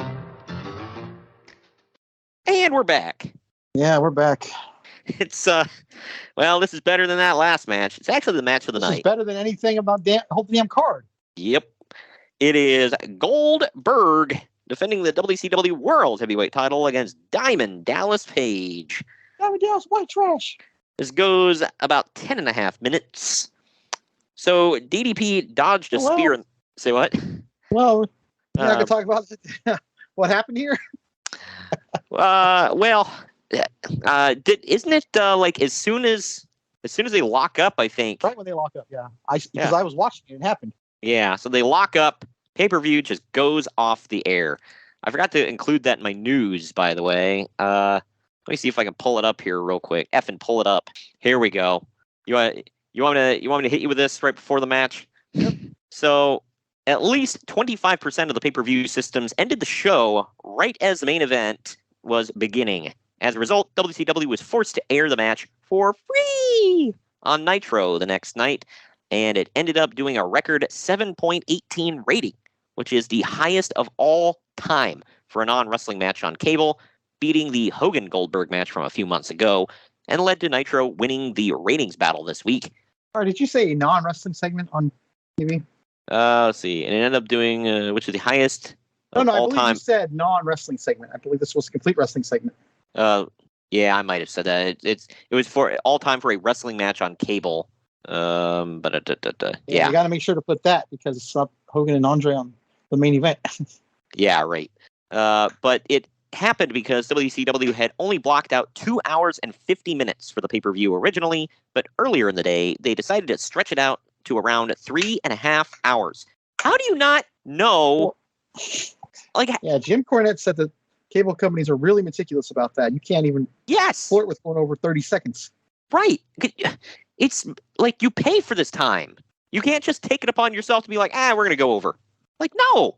And we're back. Yeah, we're back. It's, well, this is better than that last match. It's actually the match of the night. This is better than anything about the whole damn card. Yep. It is Goldberg defending the WCW World Heavyweight title against Diamond Dallas Page. Diamond Dallas white trash. This goes about 10.5 minutes. So DDP dodged a spear and... Say what? Well, you're not going to talk about what happened here? Isn't it like as soon as they lock up, I think. Right when they lock up, yeah. Because I was watching it happened. Yeah, so they lock up, pay-per-view just goes off the air. I forgot to include that in my news, by the way. Let me see if I can pull it up here real quick. Effing pull it up. Here we go. You want me to hit you with this right before the match? Yep. So at least 25% of the pay-per-view systems ended the show right as the main event was beginning. As a result, WCW was forced to air the match for free on Nitro the next night, and it ended up doing a record 7.18 rating, which is the highest of all time for a non-wrestling match on cable, beating the Hogan Goldberg match from a few months ago, and led to Nitro winning the ratings battle this week. All right, did you say a non-wrestling segment on TV? Let's see. And it ended up doing, which is the highest of all I believe time. You said non-wrestling segment. I believe this was a complete wrestling segment. Yeah, I might have said that. It was for all time for a wrestling match on cable. Yeah. You got to make sure to put that because it's up Hogan and Andre on the main event. Yeah, right. But it happened because WCW had only blocked out 2 hours and 50 minutes for the pay-per-view originally, but earlier in the day, they decided to stretch it out to around 3.5 hours. How do you not know? Yeah, Jim Cornette said that cable companies are really meticulous about that. You can't even flirt with going over 30 seconds. Right. It's like you pay for this time. You can't just take it upon yourself to be like, we're going to go over. Like, no.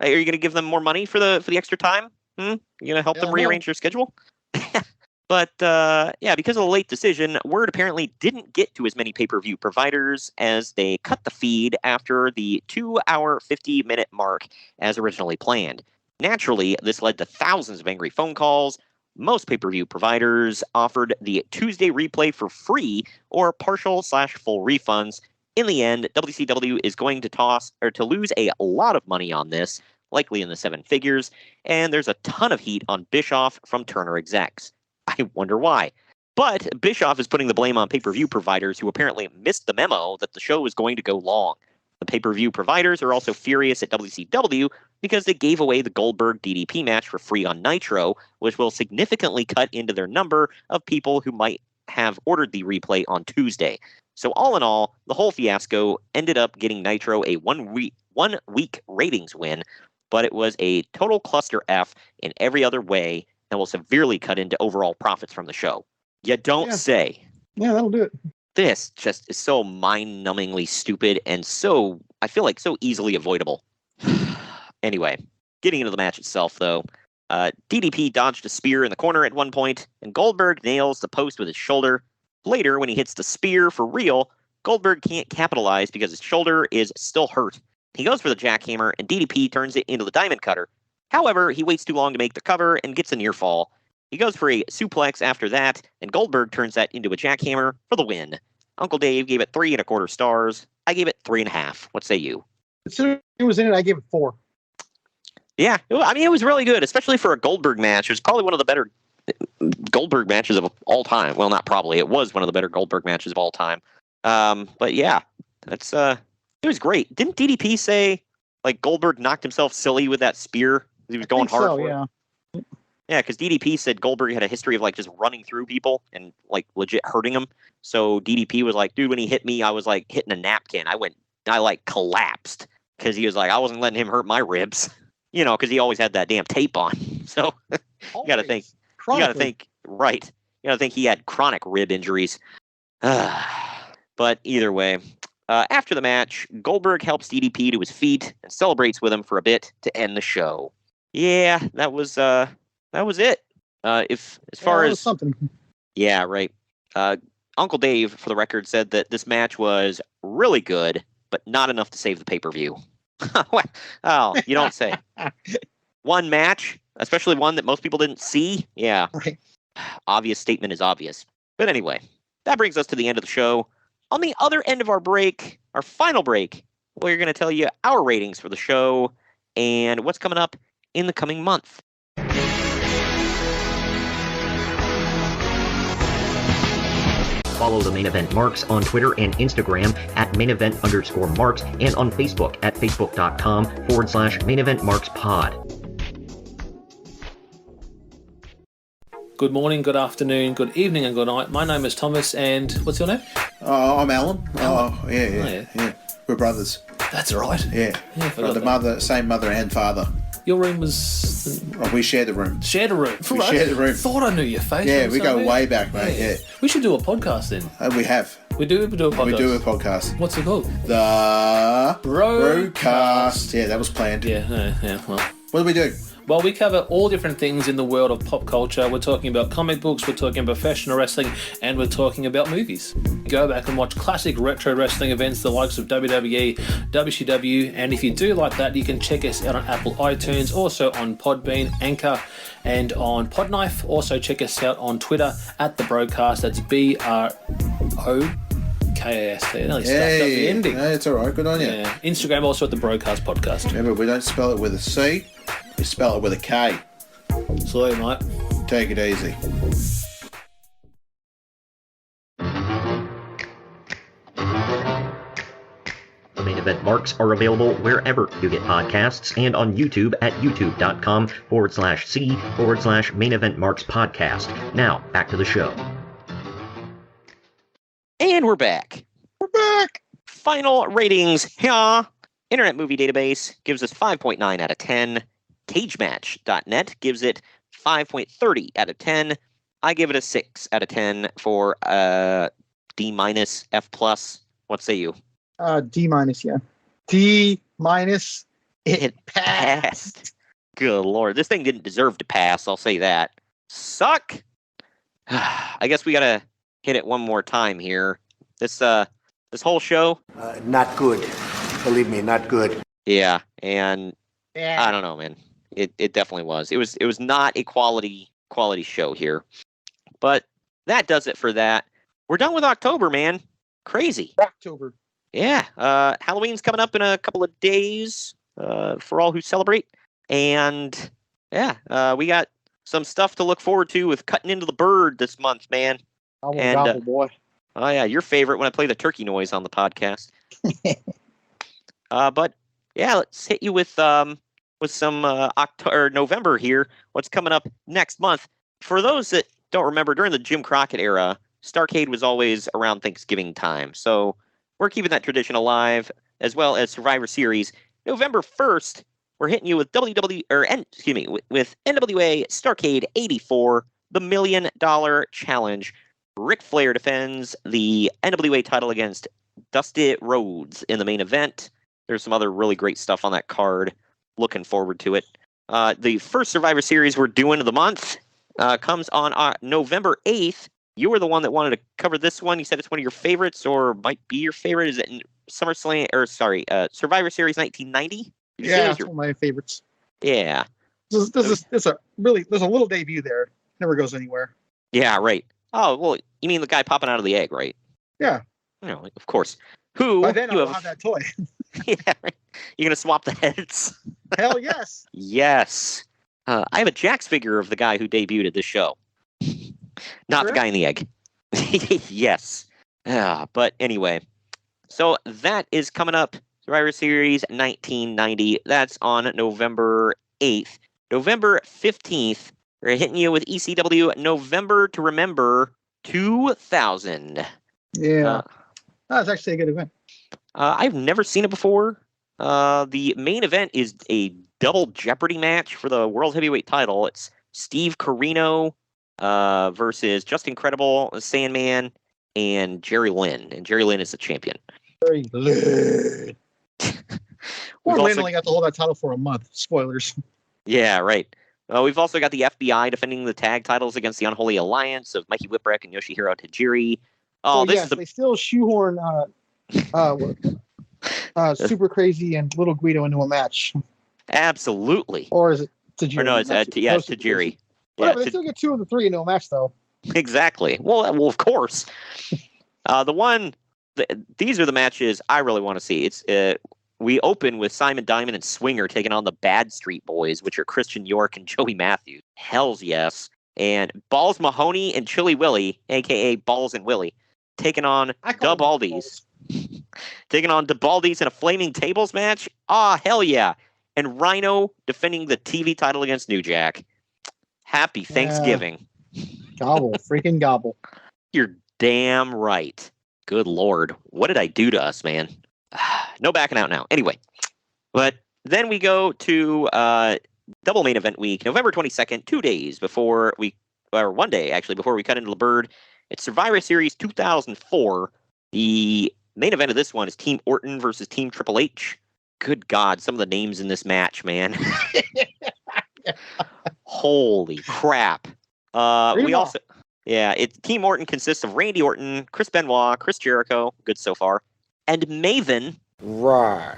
Are you going to give them more money for the extra time? You going to help them rearrange their schedule? But, yeah, because of the late decision, word apparently didn't get to as many pay-per-view providers as they cut the feed after the 2-hour, 50-minute mark as originally planned. Naturally, this led to thousands of angry phone calls. Most pay-per-view providers offered the Tuesday replay for free or partial/full refunds. In the end, WCW is going to lose a lot of money on this, likely in the 7 figures, and there's a ton of heat on Bischoff from Turner execs. I wonder why. But Bischoff is putting the blame on pay-per-view providers who apparently missed the memo that the show was going to go long. The pay-per-view providers are also furious at WCW because they gave away the Goldberg DDP match for free on Nitro, which will significantly cut into their number of people who might have ordered the replay on Tuesday. So all in all, the whole fiasco ended up getting Nitro a one-week ratings win, but it was a total cluster F in every other way and will severely cut into overall profits from the show. You don't say. Yeah, that'll do it. This just is so mind-numbingly stupid and so, I feel like, so easily avoidable. Anyway, getting into the match itself, though, DDP dodged a spear in the corner at one point, and Goldberg nails the post with his shoulder. Later, when he hits the spear for real, Goldberg can't capitalize because his shoulder is still hurt. He goes for the jackhammer, and DDP turns it into the diamond cutter. However, he waits too long to make the cover and gets a near fall. He goes for a suplex after that, and Goldberg turns that into a jackhammer for the win. Uncle Dave gave it 3 1/4 stars. I gave it 3.5. What say you? Considering it was in it, I gave it 4. Yeah, I mean, it was really good, especially for a Goldberg match. It was probably one of the better Goldberg matches of all time. Well, not probably. It was one of the better Goldberg matches of all time. But yeah, that's it was great. Didn't DDP say like Goldberg knocked himself silly with that spear? He was going hard for it. Yeah, because DDP said Goldberg had a history of like just running through people and like legit hurting them. So DDP was like, dude, when he hit me, I was like hitting a napkin. I like collapsed because he was like, I wasn't letting him hurt my ribs, you know, because he always had that damn tape on. So you got to think, right? You got to think he had chronic rib injuries. But either way, after the match, Goldberg helps DDP to his feet and celebrates with him for a bit to end the show. Yeah, that was it. Something. Yeah, right. Uncle Dave, for the record, said that this match was really good, but not enough to save the pay-per-view. Oh, you don't say. One match, especially one that most people didn't see. Yeah. Right. Obvious statement is obvious. But anyway, that brings us to the end of the show. On the other end of our break, our final break, we're going to tell you our ratings for the show and what's coming up in the coming month. Follow the Main Event Marks on Twitter and Instagram at @mainevent_marks and on Facebook at facebook.com/Main Event Marks Pod. Good morning, good afternoon, good evening, and good night. My name is Thomas, and what's your name? I'm Alan. Yeah. We're brothers. That's right. Yeah. Same mother and father. Your room was... we shared the room. Shared a room? We shared the room. Thought I knew your face. Yeah, we go way back, mate. Yeah. We should do a podcast then. We have. We do a podcast? We do a podcast. What's it called? The Broadcast. Yeah, that was planned. Yeah, well. What do we do? Well, we cover all different things in the world of pop culture. We're talking about comic books, we're talking about professional wrestling, and we're talking about movies. Go back and watch classic retro wrestling events, the likes of WWE, WCW, and if you do like that, you can check us out on Apple iTunes, also on Podbean, Anchor, and on Podknife. Also check us out on Twitter at The Broadcast. That's BROKAST. They nearly stuffed up the ending. No, it's all right. Good on you. Yeah. Instagram also at The Broadcast Podcast. Remember, we don't spell it with a C. We spell it with a K. Sorry, mate. Take it easy. The Main Event Marks are available wherever you get podcasts and on YouTube at youtube.com/C/Main Event Marks Podcast. Now, back to the show. And we're back. Final ratings here. Internet Movie Database gives us 5.9 out of 10. CageMatch.net gives it 5.30 out of 10. I give it a 6 out of 10 for D-, F+. What say you? D-, yeah. D-. It passed. Good Lord. This thing didn't deserve to pass, I'll say that. Suck. I guess we gotta hit it one more time here. This whole show. Not good. Believe me, not good. Yeah, and I don't know, man. It definitely was. It was not a quality show here. But that does it for that. We're done with October, man. Crazy. October. Yeah. Halloween's coming up in a couple of days for all who celebrate. And yeah, we got some stuff to look forward to with Cutting Into the Bird this month, man. Gobble, boy. Oh, yeah, your favorite when I play the turkey noise on the podcast. But yeah, let's hit you with some November here. What's coming up next month? For those that don't remember, during the Jim Crockett era, Starrcade was always around Thanksgiving time. So we're keeping that tradition alive, as well as Survivor Series. November 1st, we're hitting you with with NWA Starrcade 84, the $1 Million Challenge. Ric Flair defends the NWA title against Dusty Rhodes in the main event. There's some other really great stuff on that card. Looking forward to it. The first Survivor Series we're doing of the month comes on November 8th. You were the one that wanted to cover this one. You said it's one of your favorites, or might be your favorite. Is it Survivor Series 1990? Yeah, it's one of my favorites. Yeah. There's a little debut there. Never goes anywhere. Yeah, right. Oh, well, you mean the guy popping out of the egg, right? Yeah. Of course. Who? By then I'll have that toy. Yeah, right. You're going to swap the heads? Hell yes. Yes. I have a Jax figure of the guy who debuted at this show. Not the guy in the egg. Yes. But anyway. So that is coming up. Survivor Series 1990. That's on November 8th. November 15th. We're hitting you with ECW November to Remember 2000. Yeah. That's actually a good event. I've never seen it before. The main event is a double Jeopardy match for the World Heavyweight title. It's Steve Corino versus Justin Credible, Sandman, and Jerry Lynn. And Jerry Lynn is the champion. Jerry Lynn. Lynn only got to hold that title for a month. Spoilers. Yeah, right. We've also got the FBI defending the tag titles against the Unholy Alliance of Mikey Whipwreck and Yoshihiro Tajiri. They still shoehorn Super Crazy and Little Guido into a match. Absolutely. Or is it Tajiri? Or no, it's Tajiri. Yeah, but they still get 2 of the 3 into a match, though. Exactly. Well, of course. These are the matches I really want to see. We open with Simon Diamond and Swinger taking on the Bad Street Boys, which are Christian York and Joey Matthews. Hells yes. And Balls Mahoney and Chili Willie, a.k.a. Balls and Willie, taking on DeBaldies. Taking on DeBaldies in a Flaming Tables match. Hell yeah. And Rhino defending the TV title against New Jack. Happy Thanksgiving. Gobble. Freaking gobble. You're damn right. Good Lord. What did I do to us, man? No backing out now. Anyway, but then we go to double main event week, November 22nd, 2 days before one day actually, before we cut into the bird. It's Survivor Series 2004. The main event of this one is Team Orton versus Team Triple H. Good God, some of the names in this match, man. Holy crap. Team Orton consists of Randy Orton, Chris Benoit, Chris Jericho, good so far, and Maven. Right.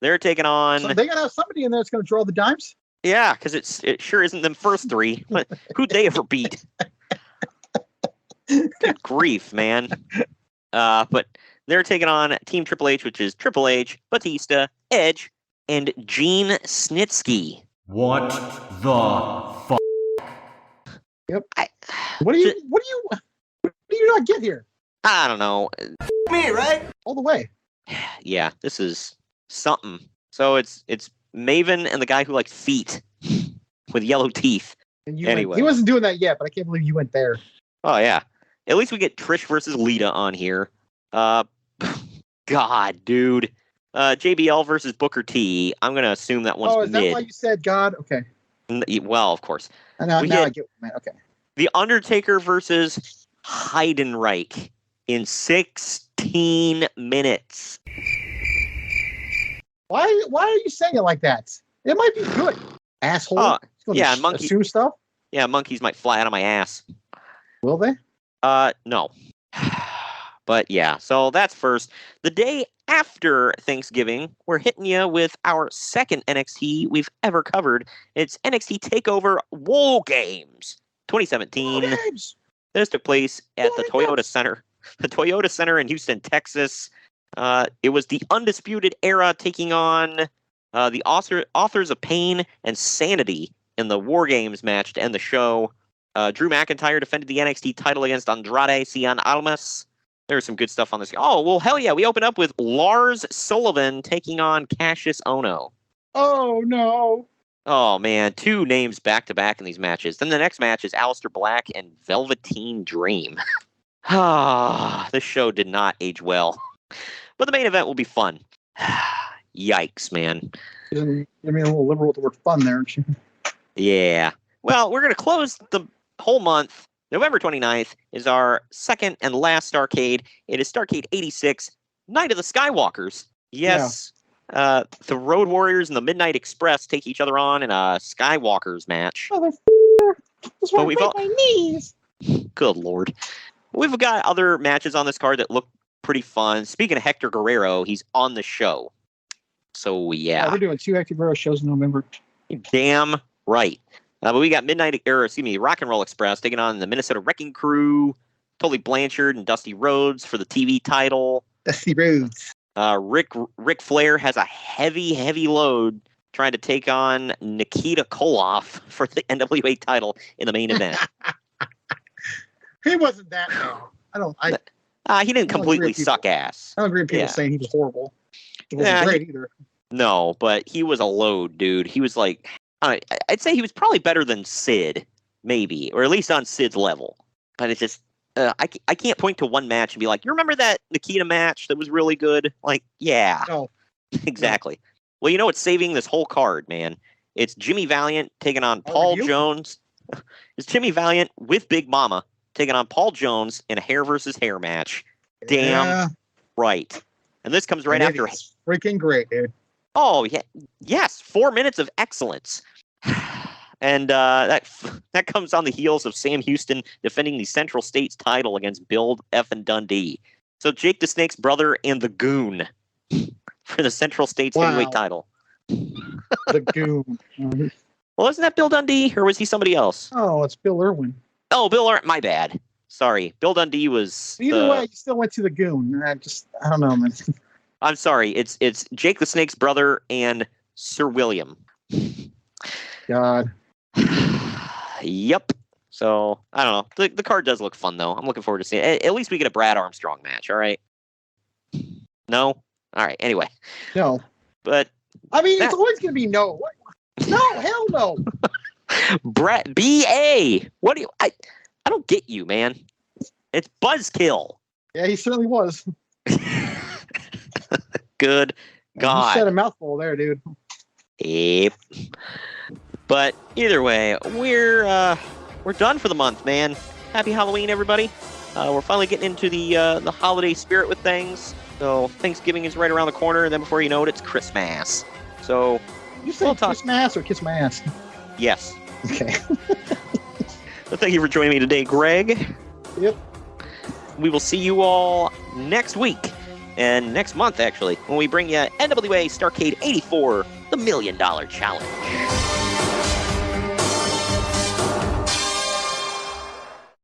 They're taking on... So they got to have somebody in there that's going to draw the dimes? Yeah, because it sure isn't them first 3. Who'd they ever beat? Good grief, man. But they're taking on Team Triple H, which is Triple H, Batista, Edge, and Gene Snitsky. What the fuck? Yep. What do you not get here? I don't know. Me, right? All the way. Yeah, this is something. So it's Maven and the guy who likes feet with yellow teeth. Anyway. He wasn't doing that yet, but I can't believe you went there. Oh, yeah. At least we get Trish versus Lita on here. God, dude. JBL versus Booker T. I'm going to assume that one's mid. Oh, is that why you said God? Okay. Well, of course. Now I get man. Okay. The Undertaker versus Heidenreich in 16 minutes. Why are you saying it like that? It might be good. Asshole. Yeah, monkeys. Assume stuff? Yeah, monkeys might fly out of my ass. Will they? No. But yeah, so that's first. The day after Thanksgiving, we're hitting you with our second NXT we've ever covered. It's NXT TakeOver War Games 2017. This took place at the Toyota Center. The Toyota Center in Houston, Texas. It was the Undisputed Era taking on the Authors of Pain and Sanity in the War Games match to end the show. Drew McIntyre defended the NXT title against Andrade Cien Almas. There's some good stuff on this. Oh, well, hell yeah. We open up with Lars Sullivan taking on Cassius Ohno. Oh, no. Oh, man. 2 names back-to-back in these matches. Then the next match is Aleister Black and Velveteen Dream. This show did not age well. But the main event will be fun. Yikes, man. I mean, a little liberal with the word fun there, aren't you? Yeah. Well, we're going to close the whole month. November 29th is our second and last Starrcade. It is Starrcade 86, Night of the Skywalkers. Yes, yeah. The Road Warriors and the Midnight Express take each other on in a Skywalkers match. Just want to break my knees. Good Lord. We've got other matches on this card that look pretty fun. Speaking of Hector Guerrero, he's on the show. So, yeah. We're doing 2 Hector Guerrero shows in November. Damn right. But we got Rock and Roll Express taking on the Minnesota Wrecking Crew, Tully Blanchard and Dusty Rhodes for the TV title. Dusty Rhodes. Ric Flair has a heavy load trying to take on Nikita Koloff for the NWA title in the main event. He wasn't that bad. He didn't completely suck ass. I don't agree with people saying he was horrible. He wasn't great either. No, but he was a load, dude. He was like... I'd say he was probably better than Sid, maybe, or at least on Sid's level. But it's just, I can't point to one match and be like, you remember that Nikita match that was really good? Like, yeah. No. Exactly. No. Well, you know what's saving this whole card, man? It's Jimmy Valiant taking on Paul Jones. It's Jimmy Valiant with Big Mama taking on Paul Jones in a hair versus hair match. Damn right. And this comes right after. It's freaking great, dude. Oh, yeah. Yes, 4 minutes of excellence. And that comes on the heels of Sam Houston defending the Central States title against Bill F. Dundee. So Jake the Snake's brother and the Goon for the Central States heavyweight title. The Goon. Well, isn't that Bill Dundee, or was he somebody else? Oh, it's Bill Irwin. Oh, Bill Irwin. My bad. Sorry. Bill Dundee was... Either way, you still went to the Goon. I don't know, man. I'm sorry. It's Jake the Snake's brother and Sir William. God. Yep. So, I don't know. The card does look fun, though. I'm looking forward to seeing it. At least we get a Brad Armstrong match, all right? No? All right. Anyway. No. But... I mean, it's always going to be no. No, hell no. Brett, B.A. What do you... I don't get you, man. It's Buzzkill. Yeah, he certainly was. Good God. You said a mouthful there, dude. Yep. But either way, we're done for the month, man. Happy Halloween, everybody. We're finally getting into the holiday spirit with things. So Thanksgiving is right around the corner, and then before you know it, it's Christmas. So you say Christmas or kiss my ass? Yes. Okay. Well, thank you for joining me today, Greg. Yep. We will see you all next week. And next month, actually, when we bring you NWA Starrcade 84, the $1 Million Challenge.